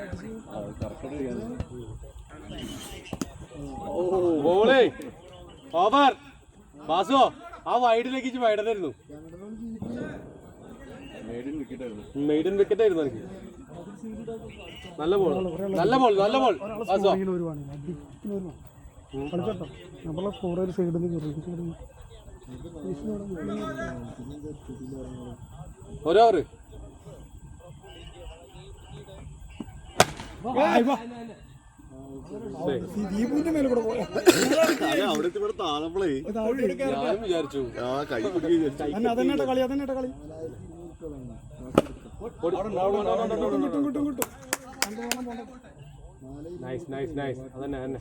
ബോളേ ഓവർ ബാസോ ആ വൈഡിലേക്ക് വൈഡനായിരുന്നു മെയ്ഡൻ വിക്കറ്റ് ആയിരുന്നു എനിക്ക് നല്ല ബോൾ നല്ല ബോൾ നല്ല ബോൾ ബാസോ കളിച്ചോട്ടോ നമ്മളെ സ്കോർ ഒരു സൈഡിൽ നിന്ന് ഒരു ഓവർ ദീപുവിന്റെ മേലെ കൂടെ പോയാ ഞാനും വിചാരിച്ചു അതന്നെ കളി കളി കിട്ടും നൈസ് നൈസ് നൈസ് അതന്നെ തന്നെ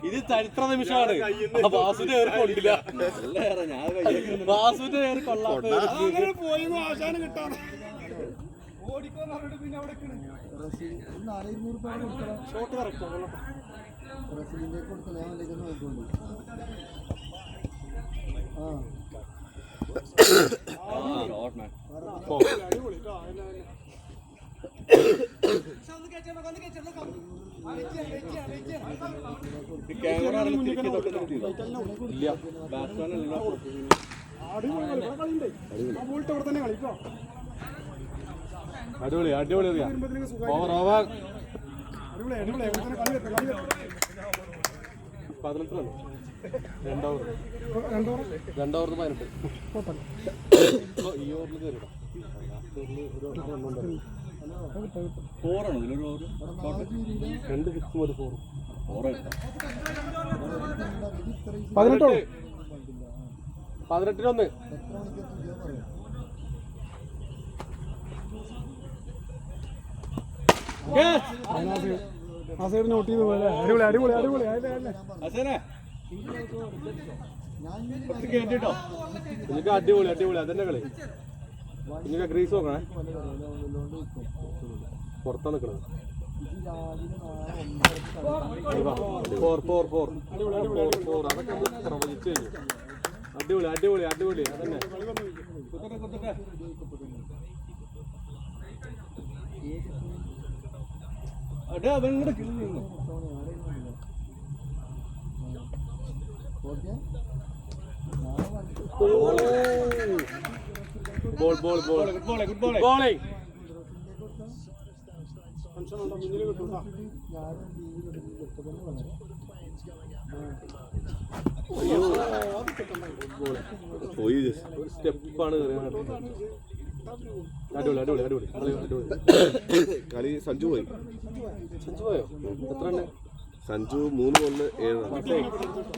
ഇത് ചരിത്ര നിമിഷമാണ് ബാസുവിന്റെ ഏറി കൊണ്ടില്ല ബാസുവിന്റെ ഏറി കൊള്ളാത്ത ഷോട്ട് കറക്റ്റ് റസീലിലേക്ക് കൊടുക്കണം ഞാൻ അതിലേക്ക് നോക്കുന്നുണ്ട് അടിപൊളി ക്യാമറ ഇല്ല ബാറ്റ്സ്മാൻ അല്ല അടിപൊളി കളിയുണ്ട് ആ ബോൾട്ട് അവിടെ തന്നെ കളിക്കോ അടിപൊളി അടിപൊളി ഓവർ ഓവർ അടിപൊളി അടിപൊളി അവിടെ തന്നെ കളി വെക്കാം 18 2 ഓവർ 2 ഓവർ 18 ഈ ഓവറിൽ കയറിടാം ഫോറാണോ ഇതിലൊരു ഓവർ 2 6 ഒരു 4 18 18-1 ആ സൈഡ് നോട്ട് ചെയ്ത് പോലെ അടിപൊളി അടിപൊളി അടിപൊളി അച്ഛനെ കേട്ടോ നിങ്ങൾക്ക് അടിപൊളി അടിപൊളി അതന്നെ കളി നിങ്ങൾക്ക് ഗ്രീസ് നോക്കണേ പുറത്താണ് നിൽക്കണത് 4 അതൊക്കെ പ്രവചിച്ചു കഴിഞ്ഞു അടിപൊളി അടിപൊളി അടിപൊളി അതന്നെ അടേ അവൻ കൂടെ കിട്ടുന്നു ball ball ball good ball good ball bowling മുന്നിൽ കിട്ടും പോയി ഒരു സ്റ്റെപ്പാണ് അടിപൊളി അടിപൊളി അടിപൊളി അടിപൊളി കളി സഞ്ജു പോയി സഞ്ജു പോയോ എത്ര എണ്ണ സഞ്ജു 3 ബോളില് 7 റൺ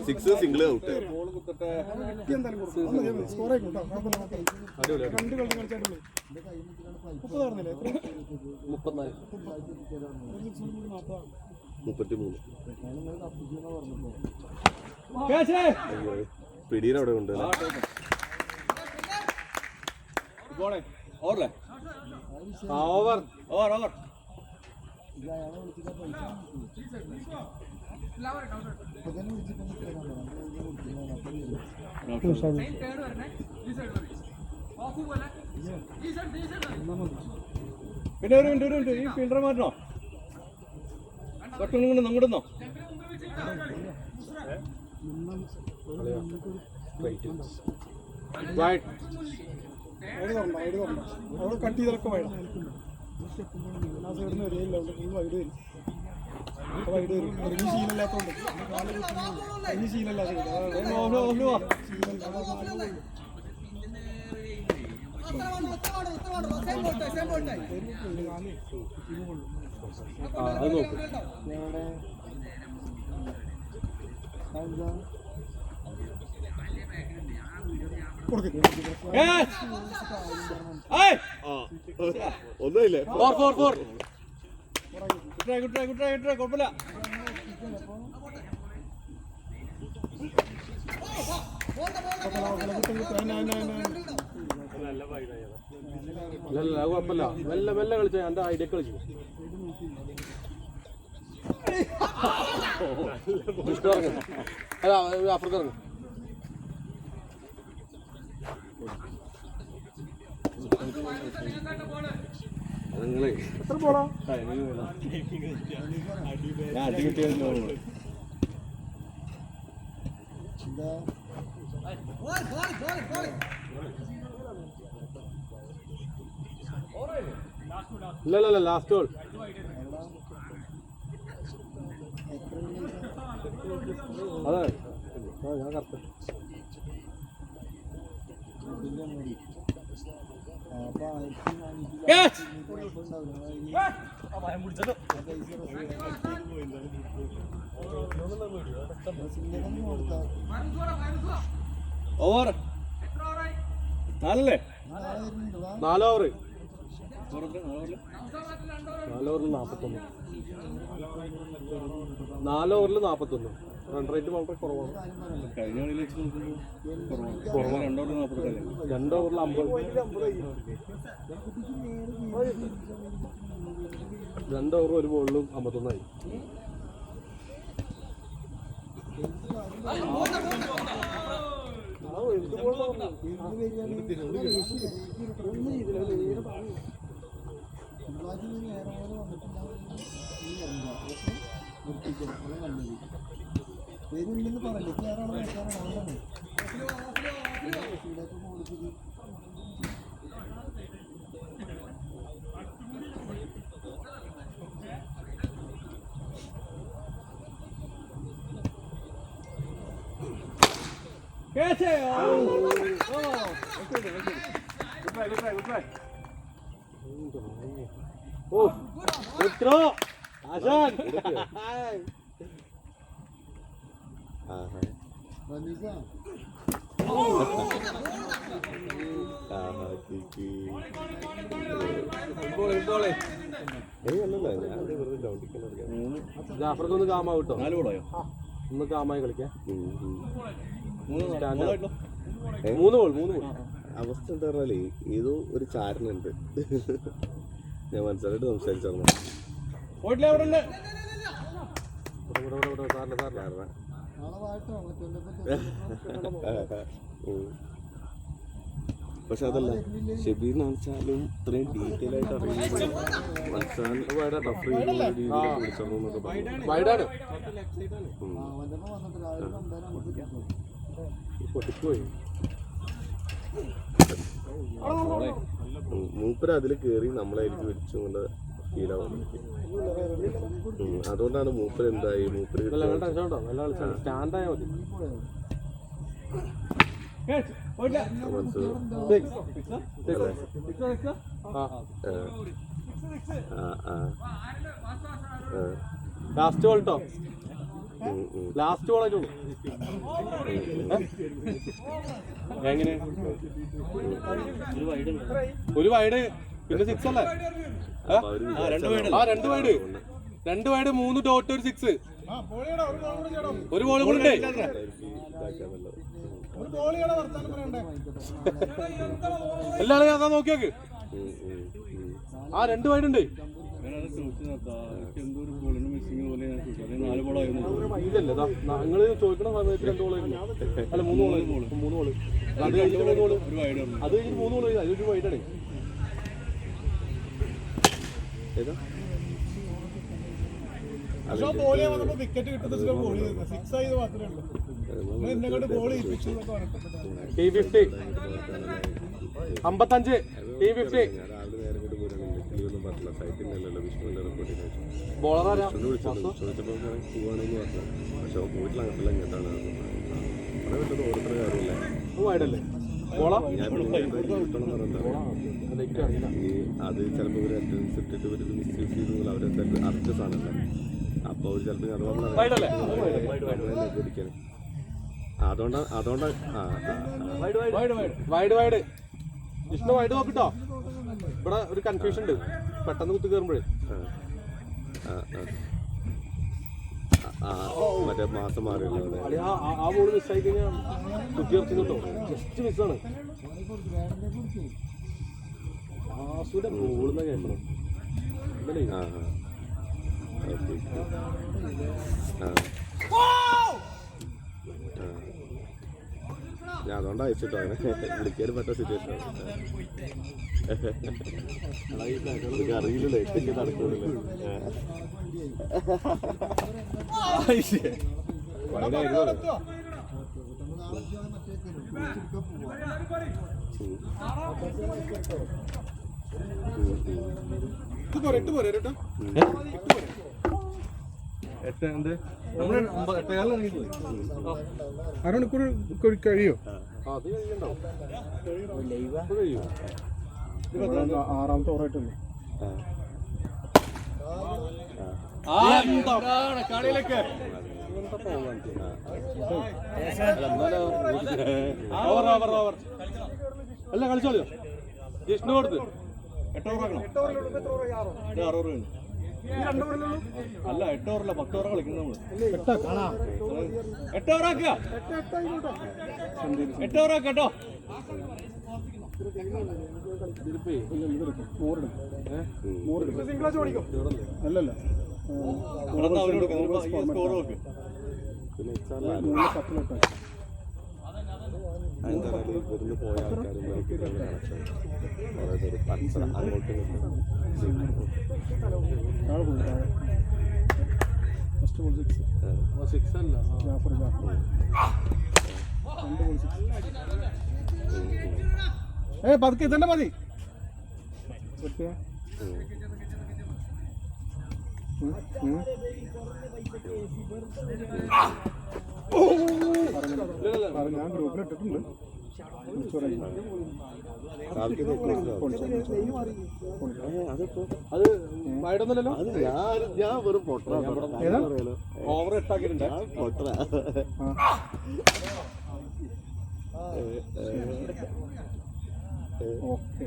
6 സിംഗിൾ ഔട്ട് ബോൾ കുത്തട്ടെ സ്കോർ ആയിക്കോട്ടോ അടിപൊളി രണ്ട് കളി കളിച്ചായിട്ടുള്ളൂ 30 പറഞ്ഞില്ലേ 34 33 ക്യാച്ച് പിടിയിൽ അവിടെ ഉണ്ട് good ball over over over over പിന്നെ ഒരു മിനിറ്റ് ഈ ഫീൽഡർ മാറ്റണോ പെട്ടെന്ന് നമ്മിടുന്നോ റൈറ്റ് അവിടെ കട്ട് ചെയ്തൊക്കെ വേണം ആ സൈഡിൽ നിന്ന് വരികയില്ല ഫുൾ വൈഡ് വരും വൈഡ് വരും എനിക്ക് ശീലമില്ലാത്തതുകൊണ്ട് എനിക്ക് ശീലമില്ല അത് നോക്ക് ഒന്നുമില്ലേ 4 ഗുഡ് ട്രൈ കുഴപ്പമില്ല അല്ല കുഴപ്പമില്ല മെല്ലെ മെല്ലെ കളിച്ച എൻ്റെ ഐഡിയ കളിച്ചു അല്ല അപ്പുറത്ത് ഇറങ്ങും നിങ്ങളെ എത്ര പോളാ ഞാൻ അടി കിട്ടിയായിരുന്നു ഇല്ല ലാസ്റ്റ് ഗോൾ അതെ ഞാൻ കറക്റ്റ് ഓവർ നാലല്ലേ 4 ഓവർ 4 ഓവറിൽ 41. 4 ഓവറിൽ 41. റൺ റേറ്റ് വളരെ കുറവാണ്. കഴിഞ്ഞ കളിയിൽ വെച്ച് നോക്കുമ്പോൾ 2 ഓവർ 40 2 ഓവറിൽ 50. 2 ഓവർ ഒരു ബോളിലും 51 ആയി. പേരില്ലെന്ന് പറയില്ല ആരാണോ ആരാണ് ജാഫർക്കൊന്ന് കാമാവും കേട്ടോ. 4 ബോളായോ? ഒന്ന് കാമായി കളിക്കാം. 3 ബോൾ. അവസ്ഥ എന്താ പറഞ്ഞാലേ ഏതോ ഒരു ചാരനുണ്ട്. ഞാൻ മനസ്സിലായിട്ട് സംസാരിച്ചു. പക്ഷെ അതല്ല ഷെബീറിന് വെച്ചാലും ഇത്രയും ഡീറ്റെയിൽ ആയിട്ട് അറിയില്ല. മൂപ്പര് അതിൽ കയറി നമ്മളായിരിക്കും വിളിച്ചു കൊണ്ട് ഫീലാവും. അതുകൊണ്ടാണ് മൂപ്പര് എന്തായി മൂപ്പര് സ്റ്റാൻഡായ മതി. ലാസ്റ്റ് ബോൾ കേട്ടോ. ലാസ്റ്റ് ബോൾ ആയിട്ടുള്ളൂ. എങ്ങനെ ഒരു വൈഡ് പിന്നെ 6 അല്ലേ? 2 വൈഡ് 3 ഡോട്ട് ഒരു 6. ഒരു ബോൾ കൂടെ എല്ലാവരും അതാ നോക്കി നോക്ക്. 2 വൈഡ് ഉണ്ട്. ഇതല്ലേ നിങ്ങള് ചോദിക്കണ സമയത്ത് 2 ബോളായിരുന്നു. അല്ല 3 ബോളായിരുന്നു. 3 ബോള് അത് കഴിഞ്ഞിട്ട് 3 ബോള്. അത് കഴിഞ്ഞിട്ട് 3 ബോള്. അതൊരു വൈഡാണ്. വിക്കറ്റ് കിട്ടുന്ന 6 ആയത് മാത്രമേ ഉള്ളൂ. ബോൾ 55 T50 ബോളറാ ചോദിച്ചപ്പോ പോവാണെങ്കിൽ പറഞ്ഞു. പക്ഷെ പോയിട്ടില്ല. അങ്ങനല്ല ഇങ്ങോട്ടാണ് ഓരോരുത്തരുടെ കാര്യമില്ല. വൈഡല്ലേ ബോളാ? അത് ചിലപ്പോൾ ഒരു അറ്റൻഡൻസ് ഇട്ടിട്ട് ഒരു മിസ്യൂസ് ചെയ്തു. അവരെന്തായാലും അർജ സാധനമല്ല. അപ്പോൾ അവർ ചിലപ്പോൾ അതുകൊണ്ടാണ് വൈഡ് വിഷ്ണു വൈഡ് നോക്കിട്ടോ. ഇവിടെ ഒരു കൺഫ്യൂഷൻ ഉണ്ട്. പെട്ടെന്ന് കുത്തി കയറുമ്പോഴേ മറ്റേ മാസം മാറിയുള്ളത് ആ ബോൾ മിസ്സായി കഴിഞ്ഞാൽ കുത്തി ഇറച്ചിട്ടോ. ജസ്റ്റ് മിസ്സാണ്. ആസുടെ ബോളിന്ന കേൾക്കണം. ഞാൻ അതുകൊണ്ട് അയച്ചിട്ടോ. വിളിക്കാൻ പറ്റ സിറ്റുവേഷൻ അറിയില്ലല്ലേ. നടക്കൂലല്ലേ. അരമണിക്കൂർ കഴിയോ? അത് കഴിയണ്ടാവും. കഴിയും. 6ാമത്തെ ഓവറായിട്ടല്ലേ? കളിയിലേക്ക് ഓവർ അല്ല കളിച്ചോളിയോ. ജിഷ്ണു കൊടുത്ത് 8 ഓവറാക്കണോ? 8 ഓവറിലുള്ളൂ. എത്ര ഓവർ? 6 ഓവർ. ഇത് 6 ഓവർ കഴിഞ്ഞു. ഈ 2 ഓവറിലുള്ളൂ. അല്ല 8 ഓവറില്ല, 10 ഓവർ കളിക്കുന്നത് നമ്മള്. 8 കാണാം. 8 ഓവറാക്കുക. 8 ആയിക്കോട്ടെ. 8 ഓവറാക്കുക കേട്ടോ. സിംഗിളാച്ച് ഓടിക്കോ. അല്ലല്ല, കിടന്ന് അവര് കൊടുക്കാം. നമുക്ക് ഈ സ്കോർ നോക്ക്. പിന്നെ വെച്ചാൽ പത്തിലോട്ട് അതിൻ്റെ ഇവിടുന്ന് പോയ ആൾക്കാരുമായിട്ട് കണക്ഷൻ കുറേ പേര് പരസ്പരം അങ്ങോട്ടും ഇങ്ങോട്ടും ഫസ്റ്റ് ബോൾ 6 അല്ല, ജാഫർ 2 ബോൾ 6. പതുക്കെ ഇതന്നെ മതി. ഞാൻ ഗ്രൂപ്പിൽ ഇട്ടിട്ടുണ്ട്. അത് വൈഡൊന്നുമല്ലല്ലോ. അത് ഞാൻ വെറും പൊട്ടറ ഓവർ 8 ആക്കിയിട്ടുണ്ട്. പൊട്ടറ ഓക്കെ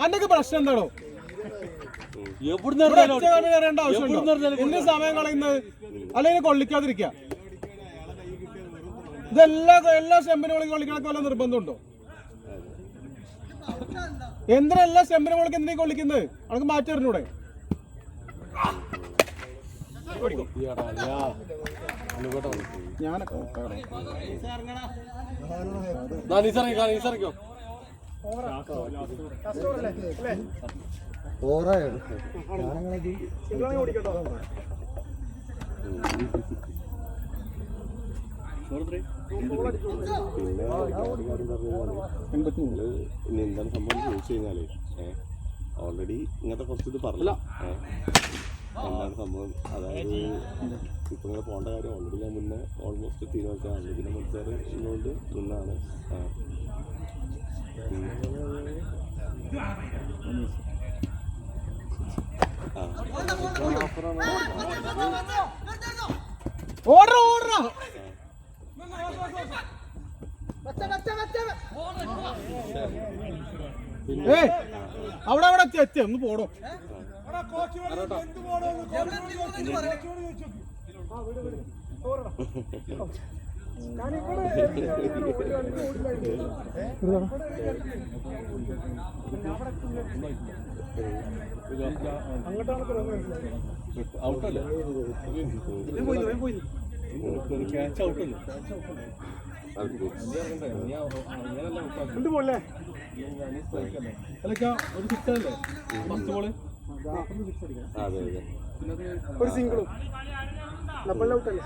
അന്നൊക്കെ പ്രശ്നം എന്താണോ? എന്ത് സമയം കളയുന്നത്? അല്ലെങ്കിൽ കൊള്ളിക്കാതിരിക്കുക. ഇതെല്ലാ സ്റ്റെമ്പിനും കൊള്ളിക്കണക്ക് വല്ല നിർബന്ധമുണ്ടോ? എന്തിനെല്ലാ സ്റ്റെമ്പിനും കൊള്ളിക്ക് എന്തിനീ കൊള്ളിക്കുന്നത്? അവർക്ക് മാറ്റി തരണൂടെ? ഞാനൊക്കെ ഇനി എന്താണ് സംഭവം ചോദിച്ചു കഴിഞ്ഞാല് ഓൾറെഡി ഇങ്ങനത്തെ കുറച്ച് ഇത് പറഞ്ഞില്ല. എന്താണ് സംഭവം? അതായത് ഇപ്പൊ ഇങ്ങനെ പോകേണ്ട കാര്യം ഓൾറെഡി ഞാൻ മുന്നേ ഓൾമോസ്റ്റ് തീരുമാനിച്ചതാണ്. ഇതിനെ മനസ്സിലാറ് ഇന്നുകൊണ്ട് മുന്നാണ്. അവിടെ അവിടെ എത്തി ഒന്ന് പോടോ. ഔട്ടല്ലേ? ക്യാച്ച് ഔട്ടല്ലേ? എന്ത് പോലെ ഒരു 6 അല്ലേ ഫസ്റ്റ് ബോള്? അതെ അതെ. ഒരു സിംഗിളും ഔട്ടല്ലേ?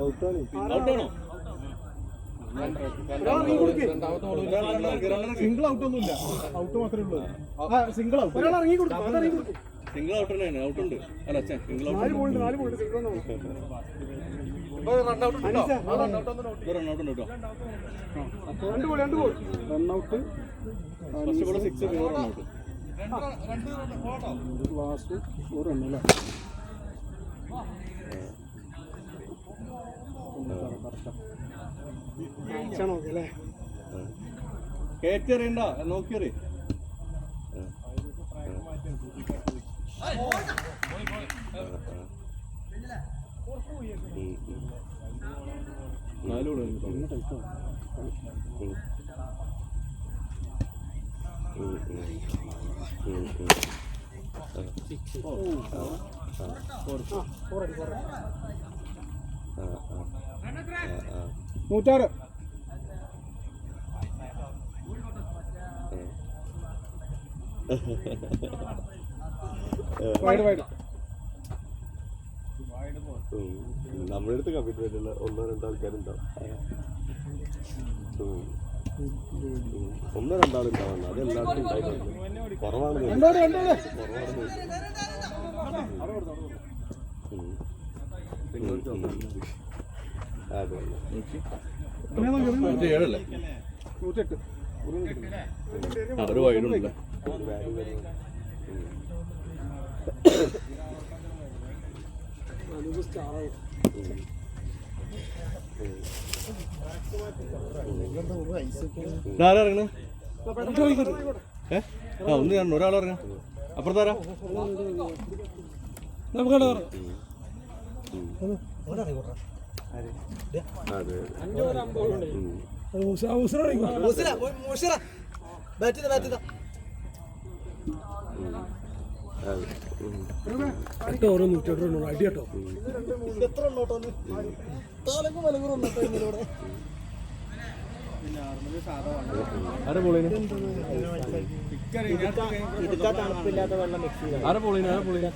ഔട്ടാണോ? സിംഗിൾ ഔട്ടൊന്നുമില്ല, ഔട്ട് മാത്രമേ ഉള്ളൂ. സിംഗിൾ ഔട്ട് ഒരാൾ ഇറങ്ങി കൊടുക്കും. സിംഗിൾ ഔട്ട് തന്നെയാണ്. ഔട്ടുണ്ട്. അല്ല single out. 4 ball single run out ഉണ്ടോ? റൺ ഔട്ട് ഉണ്ട് കേട്ടോ. 2 ball run out. First ball 6 run out. Last 4 run അല്ലേ? നോക്കിയല്ലേ? കയറ്റി അറിയണ്ട, നോക്കിയറി. നാലൂടെ നൂറ്റാറ്. നമ്മുടെ അടുത്ത് കമ്മിറ്റ്മെന്റ് ഉള്ള 1-2 ആൾക്കാരുണ്ടാവും. 1-2 ആളുണ്ടാവുന്നു. അത് എല്ലാവർക്കും ഉണ്ടായിട്ടുണ്ട്. കുറവാണ് അതെ. 107 അല്ലേ? 108. ഒരു വൈഡുണ്ട്. ആരാ ഇറങ്ങണേ? ഒന്ന് ഞാൻ ഒരാൾ ഇറങ്ങ അപ്പുറത്താരാ? അടിയാട്ടോ ആരാ പോളിന്? തണുപ്പില്ലാത്ത വെള്ളം മിക്സ് ചെയ്താൽ ആരാ പോളിന്? ആരാ പോളിന്?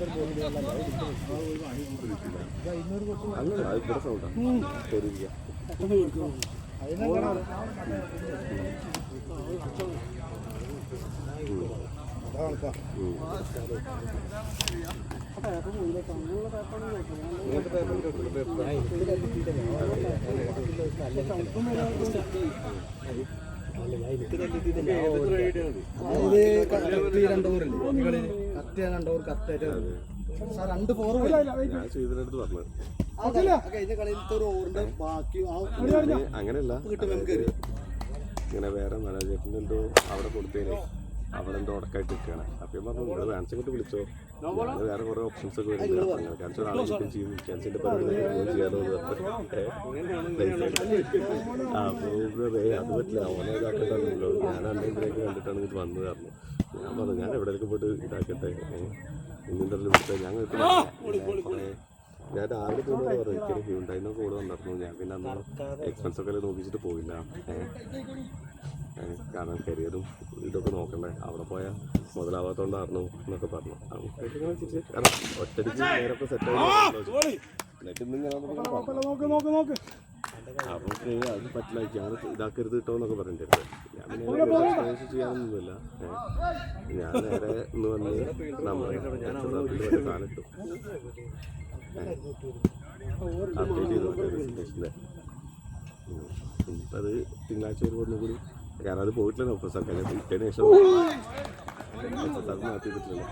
അങ്ങനെയല്ല, ഇങ്ങനെ വേറെ മാനേജറിന് എന്തോ അവിടെ കൊടുത്തേനെ അവിടെ എന്തോ ഉടക്കായിട്ട് നിൽക്കുകയാണ്. അപ്പം ഞാൻ പറഞ്ഞു നിങ്ങൾ ഡാൻസ് ഇങ്ങോട്ട് വിളിച്ചോ, ഞാൻ വേറെ കുറേ ഓപ്ഷൻസ് ഒക്കെ വരുന്നുണ്ട്. അങ്ങനെ ക്യാൻസർ ഒരാളെ കിട്ടും ചെയ്യും, ക്യാൻസറിൻ്റെ പരിപാടി ചെയ്യാനോ അപ്പോൾ അത് പറ്റില്ല, ഓനെ ഇതാക്കണ്ടല്ലോ, ഞാൻ അന്നെ ഇതിലേക്ക് കണ്ടിട്ടാണ് ഇത് വന്നത് പറഞ്ഞു. ഞാൻ പറഞ്ഞു ഞാൻ എവിടെയൊക്കെ പോയിട്ട് ഇതാക്കട്ടെ, ഇന്നിൻ്റെ വിളിച്ചാൽ ഞാൻ കുറേ ഞാൻ രാവിലെ പോകുന്നത് പറഞ്ഞു എനിക്കൊരു ഹ്യൂണ്ടായിന്ന് കൂടെ വന്നിരുന്നു. ഞാൻ പിന്നെ അന്ന് എക്സ്പെൻസ് ഒക്കെ നോക്കിച്ചിട്ട് പോയില്ല. കാരണം കരിയറും ഇതൊക്കെ നോക്കണ്ടേ, അവിടെ പോയാൽ മുതലാവാത്തോണ്ടായിരുന്നു എന്നൊക്കെ പറഞ്ഞു. കാരണം ഒറ്റടിക്ക് നേരൊക്കെ സെറ്റായി എന്നിട്ട് ഇന്നിങ്ങനെ അപ്പോൾ അത് പറ്റില്ല, ഞാൻ ഇതാക്കരുത് കിട്ടോ എന്നൊക്കെ പറഞ്ഞിട്ടുണ്ട്. ഞാൻ പിന്നെ ചെയ്യാനൊന്നുമില്ല. ഞാൻ നേരെ ഇന്ന് വന്ന് നമ്മളെ സാധനം ഇട്ടു അപ്ഡേറ്റ് ചെയ്തു സ്റ്റേഷൻ്റെ. ഇനിയിപ്പോൾ അത് തിങ്കളാഴ്ച വരുമ്പോൾ ഒന്നും കൂടി, കാരണം അത് പോയിട്ടില്ല ഓഫീസൊക്കെ ഞാൻ ഇട്ടതിന് ശേഷം അത് മാറ്റി കിട്ടില്ലല്ലോ.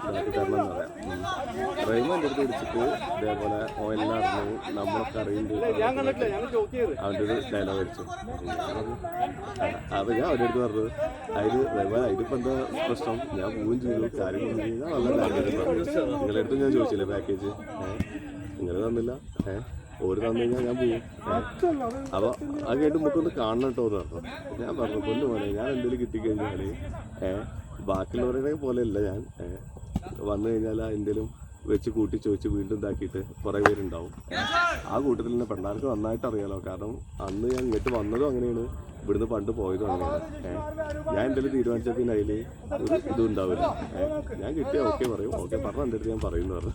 മാറ്റി തരണം എന്ന് പറയാം. ഡ്രൈവർ എൻ്റെ അടുത്ത് വിളിച്ചിട്ട് ഇതേപോലെ ഓയിലിനായിരുന്നു നമ്മളൊക്കെ അറിയുന്നുണ്ട് അവൻ്റെ ഒരു ഡയലോഗ് അടിച്ചു. അപ്പോൾ ഞാൻ അവൻ്റെ അടുത്ത് പറഞ്ഞത് ഇതിപ്പോൾ എന്താ പ്രശ്നം, ഞാൻ പോവുകയും ചെയ്തു, കാര്യങ്ങളൊന്നും ചെയ്താൽ നല്ല പാക്കേജ് പറഞ്ഞു. നിങ്ങളുടെ അടുത്ത് ഞാൻ ചോദിച്ചില്ലേ പാക്കേജ്, നിങ്ങൾ തന്നില്ല, ഒരു തന്നു കഴിഞ്ഞാൽ ഞാൻ പോവും. അപ്പോൾ അത് കേട്ട് നമുക്കൊന്ന് കാണണം കേട്ടോ എന്ന് പറഞ്ഞു. ഞാൻ പറഞ്ഞു പൊന്നു പോലെ ഞാൻ എന്തെങ്കിലും കിട്ടിക്കഴിഞ്ഞാൽ ബാക്കിയുള്ളവരുടെ പോലെയല്ല, ഞാൻ വന്നു കഴിഞ്ഞാൽ എന്തെങ്കിലും വെച്ച് കൂട്ടി ചോദിച്ച് വീണ്ടും ഇതാക്കിയിട്ട് കുറേ പേരുണ്ടാവും. ആ കൂട്ടത്തിൽ തന്നെ പെണ്ണാർക്ക് നന്നായിട്ട് അറിയാലോ, കാരണം അന്ന് ഞാൻ ഇങ്ങോട്ട് വന്നതും അങ്ങനെയാണ്, ഇവിടുന്ന് പണ്ട് പോയതും അങ്ങനെയാണ്. ഞാൻ എന്തെങ്കിലും തീരുമാനിച്ചാൽ പിന്നെ അതിൽ ഒരു ഇതും ഉണ്ടാവില്ല. ഞാൻ കിട്ടിയാൽ ഓക്കെ പറയും, ഓക്കെ പറഞ്ഞ എൻ്റെ അടുത്ത് ഞാൻ പറയുന്നു പറഞ്ഞു.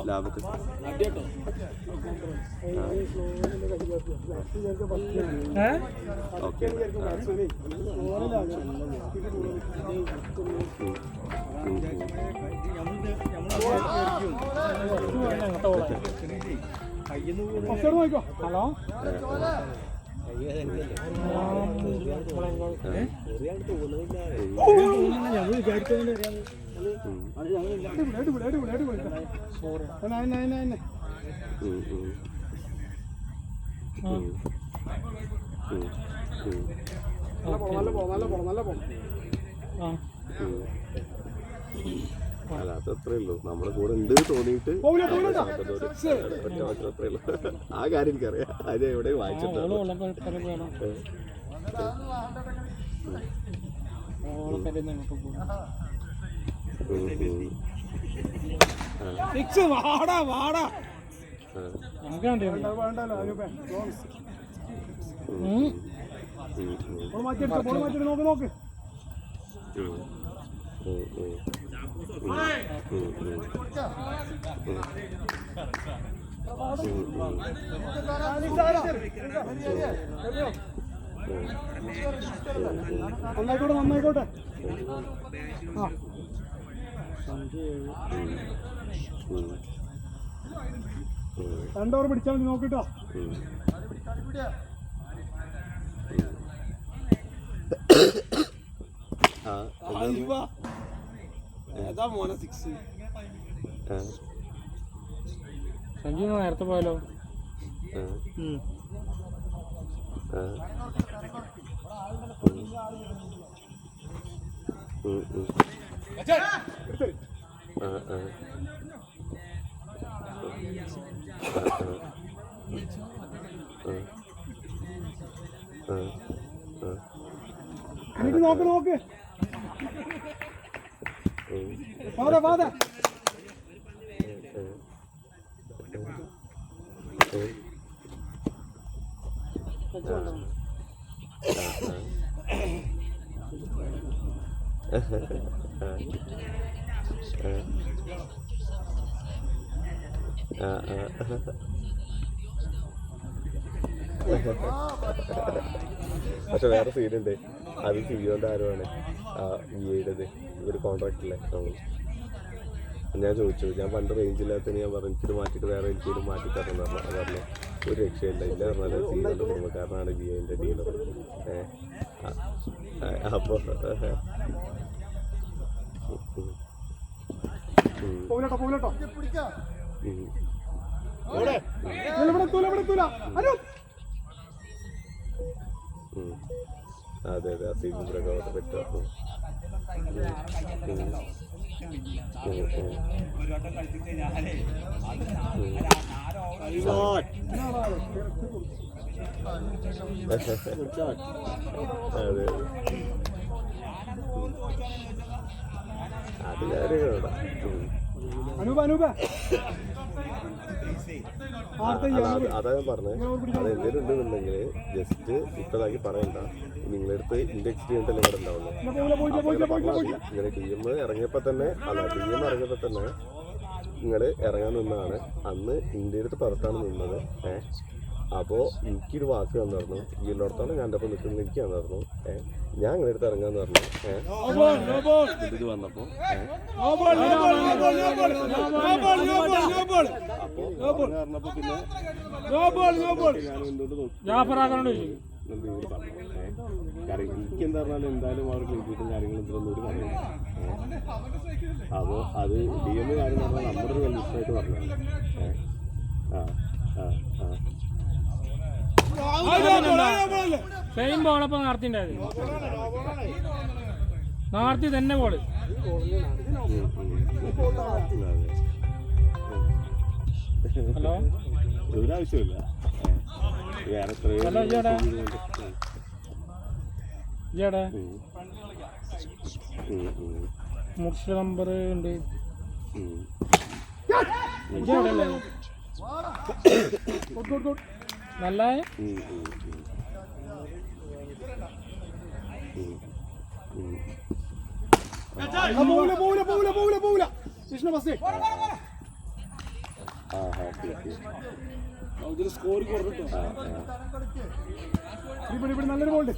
ലാഭത്തിൽ ഓക്കെ ഹലോ അല്ല അതത്രേ ഉള്ളൂ, നമ്മുടെ കൂടെ ഉണ്ട് തോന്നിയിട്ട് അത്രേ ഉള്ളൂ. ആ കാര്യം എനിക്കറിയാം, അത് എവിടെ വായിച്ചിട്ടുണ്ട്. നന്നായിക്കോട്ടെ ആ രണ്ടോർ പിടിച്ചാൽ മതി നോക്കിട്ടോ. സഞ്ജു നേരത്തെ പോയാലോ? നോക്ക് ഫാദർ പക്ഷെ വേറെ സീനുണ്ട്, അത് സിയോന്റെ ആരുമാണ് വിഐയുടേത്, ഒരു കോൺട്രാക്റ്റില്ലേ. ഞാൻ ചോദിച്ചു, ഞാൻ പണ്ട് റേഞ്ചില്ലാത്തതിന് ഞാൻ പറഞ്ഞു എനിക്കിത് മാറ്റിയിട്ട് വേറെ എനിക്കൊരു മാറ്റി തരണം പറഞ്ഞു. പറഞ്ഞു ഒരു രക്ഷയില്ല, ഇല്ല പറഞ്ഞാൽ സിയോന്റെ കുടുംബക്കാരനാണ് വിഐന്റെ ഡീലർ. അപ്പോൾ അതെ അതെ, ആ സീൻ പ്രകാരം പറ്റും. അതെ അത് കാര്യങ്ങളാ. അതാ ഞാൻ പറഞ്ഞത്, അത് എന്തെങ്കിലും ഉണ്ടെന്നുണ്ടെങ്കിൽ ജസ്റ്റ് ഇപ്പതാക്കി പറയണ്ട, നിങ്ങളടുത്ത് ഇതിന്റെ എക്സ്പീരിയൻസ് അല്ലേ ഇവിടെ ഉണ്ടാവുള്ളൂ. ഇങ്ങനെ DM ഇറങ്ങിയപ്പോൾ തന്നെ നിങ്ങൾ ഇറങ്ങാൻ നിന്നതാണ്. അന്ന് ഇന്ത്യ അടുത്ത് പുറത്താണ് നിന്നത്. അപ്പോൾ എനിക്കൊരു വാക്ക് തന്നിരുന്നു, ഈ ഉള്ളിടത്താണ് ഞാൻ എൻ്റെ ഒപ്പം നിൽക്കുന്നത്, എനിക്ക് തന്നിരുന്നു. ഞാൻ നിങ്ങളുടെ അടുത്ത് ഇറങ്ങാന്ന് പറഞ്ഞു. ഇത് വന്നപ്പോൾ പറഞ്ഞപ്പോൾ പിന്നെ ഞാൻ എന്തുകൊണ്ട് നോക്കി കാരണം എനിക്കെന്താ പറഞ്ഞാലും എന്തായാലും അവർ ക്ലിപ്പിട്ടും കാര്യങ്ങളും ഇതൊന്നും ഒരു കാര്യമില്ല. അപ്പോൾ അത് DM കാര്യം പറഞ്ഞാൽ നമ്മുടെ ഒരു വെൽവിഷനായിട്ട് പറഞ്ഞു. സെയിം ബോളപ്പം നടത്തിണ്ടായത്, നടത്തി തന്നെ ബോള്. ഹലോ, ഒരാവശ്യമില്ല വേറെ ഇയാടെ മുർഷ നമ്പർ ഉണ്ട്. നല്ല കൃഷ്ണ ബസ് സ്കോർ കുറഞ്ഞിട്ടോ. ഇവിടെ നല്ലൊരു ബോൾഡ്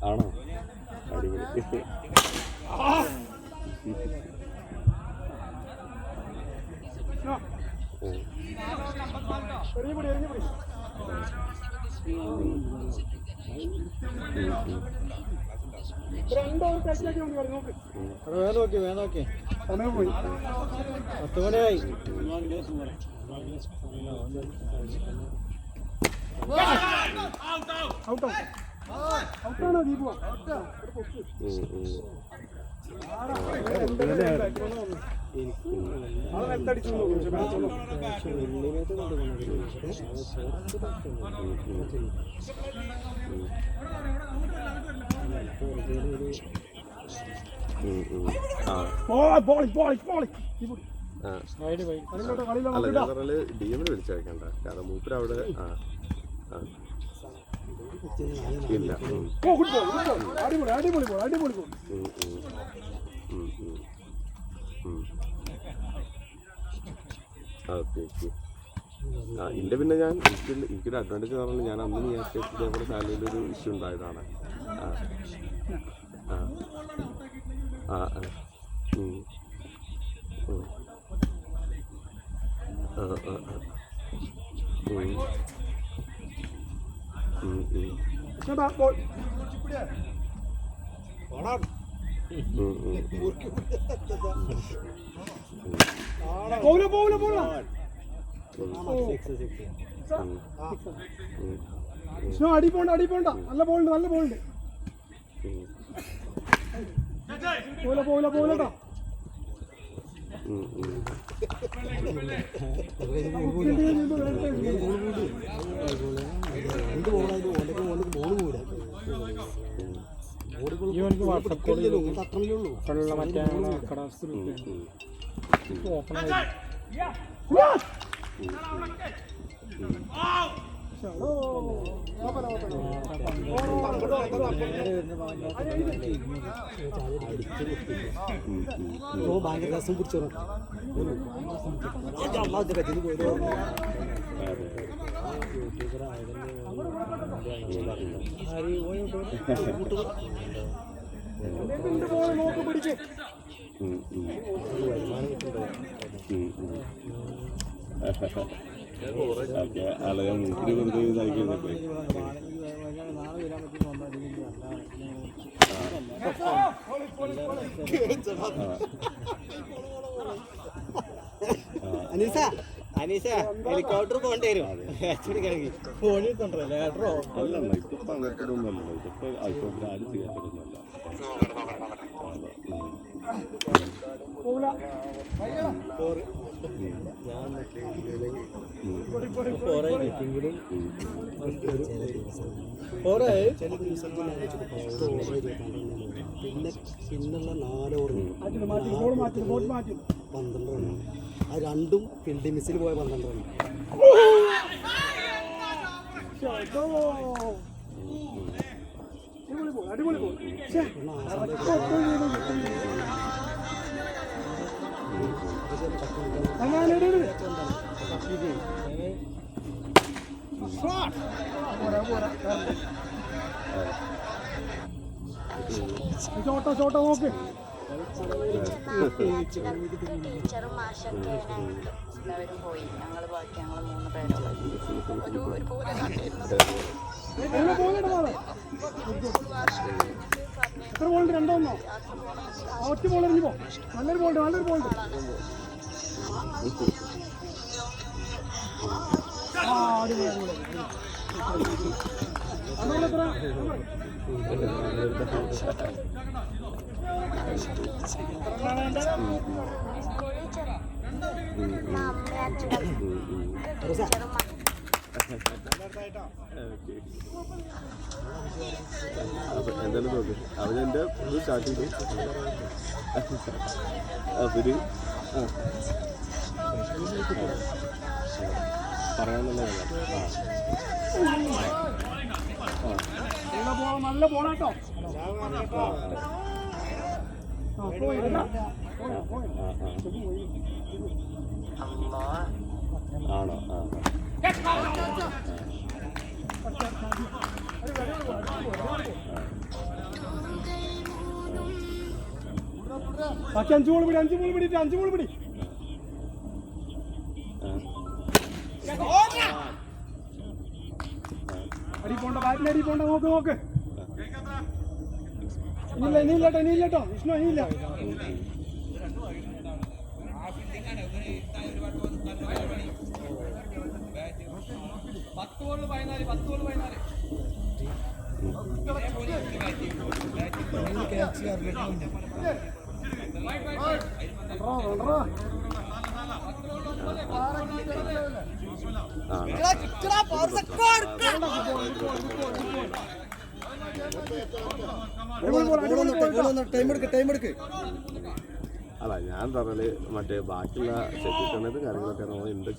ആണോ? അടിപൊളി. വേണോക്കെ സമയം പോയി, 10 മണിയായി. ഔട്ടാണോ ദീപു? അല്ല ഞാൻ പറഞ്ഞാല് DM വിളിച്ചേക്കണ്ട, കാരണം മൂപ്പര് അവിടെ ഇല്ല ഓ ഗുഡ് ബോൾ അടിപൊളി അടിപൊളി ബോൾ അടിപൊളി ബോൾ ഓക്കെ ഓക്കെ ആ ഇല്ല പിന്നെ ഞാൻ എനിക്കൊരു അഡ്വാൻറ്റേജ് എന്ന് പറഞ്ഞാൽ ഞാൻ അന്ന് ഞാൻ ഇതേപോലെ സാലറിയിലൊരു ഇഷ്യൂ ഉണ്ടായതാണ് ആ ആ ആ ആ ബോൾ പോവില്ല പോവില്ല പോവില്ല അടി പോണ്ട അടി പോണ്ട നല്ല ബോളുണ്ട് നല്ല ബോളുണ്ട് പോവില്ല പോവില്ല പോവില്ലട്ടോ ഇവനക്ക് വാട്സപ്പ് കോൾ വെള്ള മറ്റേ ഓപ്പൺ ഭയങ്കര രസം പിടിച്ചോ നോക്ക് പിടിച്ച് ആളുകൾ മുൻപിൽ വെറുതെ ഇതാക്കിയിരുന്നപ്പോഴേ അനീസ ഹെലികോപ്റ്റർ പോകേണ്ടി വരും ഫോണിൽ കൊണ്ടുവരോ അല്ലല്ല ഇതിപ്പോ അങ്ങനത്തെ ഒന്നുമല്ല ഇതിപ്പോ ആൾക്കാർ ആരും ചെയ്യാത്തതൊന്നുമല്ല പിന്നുള്ള 4 ഓവർ 12 റൺ ആ രണ്ടും ഫീൽഡിംഗ് മിസ്സിൽ പോയ 12 റൺ അടിപൊളി ബോൾ ചോട്ട ചോട്ട നോക്ക് ടീച്ചറും മാഷൊക്കെ എല്ലാവരും പോയി. ഞങ്ങൾ ബാക്കി ഞങ്ങൾ 3 പേരുള്ളൂ. ഒരു പോലെ കണ്ടിരുന്നത് എത്ര ബോളുണ്ട്? 2-1 ഒറ്റ ബോൾ എറിഞ്ഞു പോ. നല്ലൊരു ബോളുണ്ട് നല്ലൊരു ബോളുണ്ട് അപ്പൊ എന്തായാലും നോക്ക് അവനെന്റെ ഇത് സ്റ്റാർട്ട് ചെയ്തു അവര് പറയാനുള്ള നല്ല ബോളാട്ടോ ആണോ ബാക്കി 5 ബോൾ പിടി 5 ബോൾ പിടി അടി പോണ്ട ബാറ്റിന് അടി പോണ്ട നോക്ക് ഇനിയില്ലട്ടോ വിഷ്ണു ഇനിയില്ല ടൈം എടുക്ക് അല്ല ഞാൻ പറഞ്ഞാല് മറ്റേ ബാക്കിയുള്ള സെറ്റിൽമെന്റ് കാര്യങ്ങളൊക്കെ നമ്മൾ എന്താ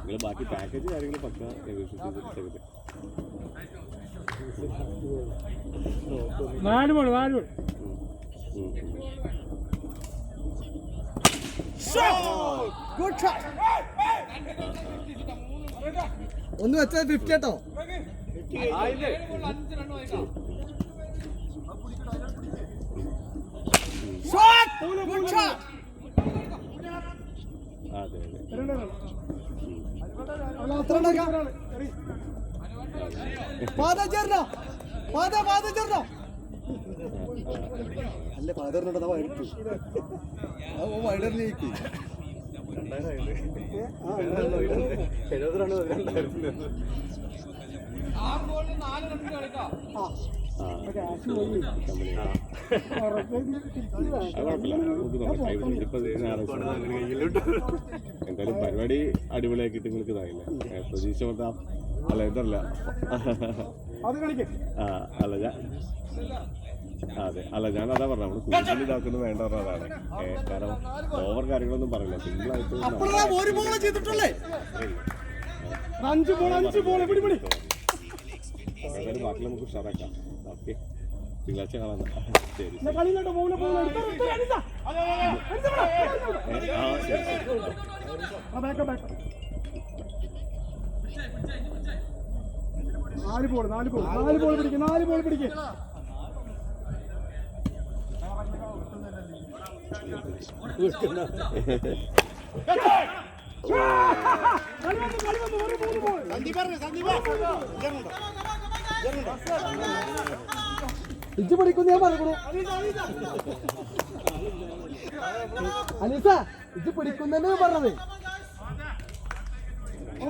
നിങ്ങൾ ബാക്കി പാക്കേജ് കാര്യങ്ങൾ പക്ക നെഗോഷിയേറ്റ് 4 ബോൾ ഒന്ന് വെച്ചാൽ 50 കേട്ടോ. അതെ അല്ലേ ഫാദറിനോട് എടുത്തു വൈഡറിലേക്ക് എന്തായാലും പരിപാടി അടിപൊളിയാക്കിയിട്ട് നിങ്ങൾക്ക് ഇതായില്ലേ പ്രതീക്ഷ അല്ല ഇതല്ല അല്ല അതെ അല്ല ഞാൻ അതാ പറഞ്ഞത് നമ്മൾ കൂടുതൽ ഇതാക്കുന്നത് വേണ്ട പറഞ്ഞതാണ് കാരണം ഓവർ കാര്യങ്ങളൊന്നും പറയില്ല സിമ്പിളായിട്ട് ബാക്കി നമുക്ക് ഉഷാറാക്കാം. ഓക്കെ തിങ്കളാഴ്ച കാണാം. ശരി നാല് ബോൾ പിടിക്കും ഇജ്ജ് പഠിക്കുന്ന ഞാൻ പറഞ്ഞോ അലീസ ഇജ്ജ് പിടിക്കുന്നതന്നെ പറഞ്ഞത്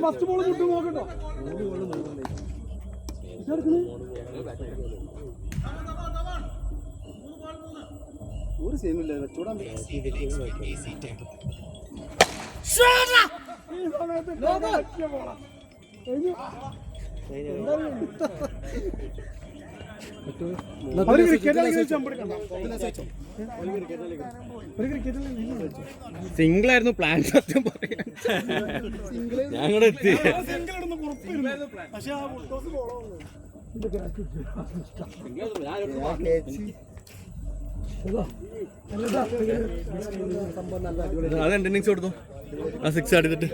ഫസ്റ്റ് ബോൾ കിട്ടും നോക്കട്ടോ ഒരു സീനില്ല വെച്ചോടാൻ സിംഗിൾ ആയിരുന്നു പ്ലാൻ സത്യം പറയാൻ ഞങ്ങളുടെ എത്തി അത് 2 ഇന്നിങ്സ് കൊടുത്തു ആ 6 അടിച്ചിട്ട്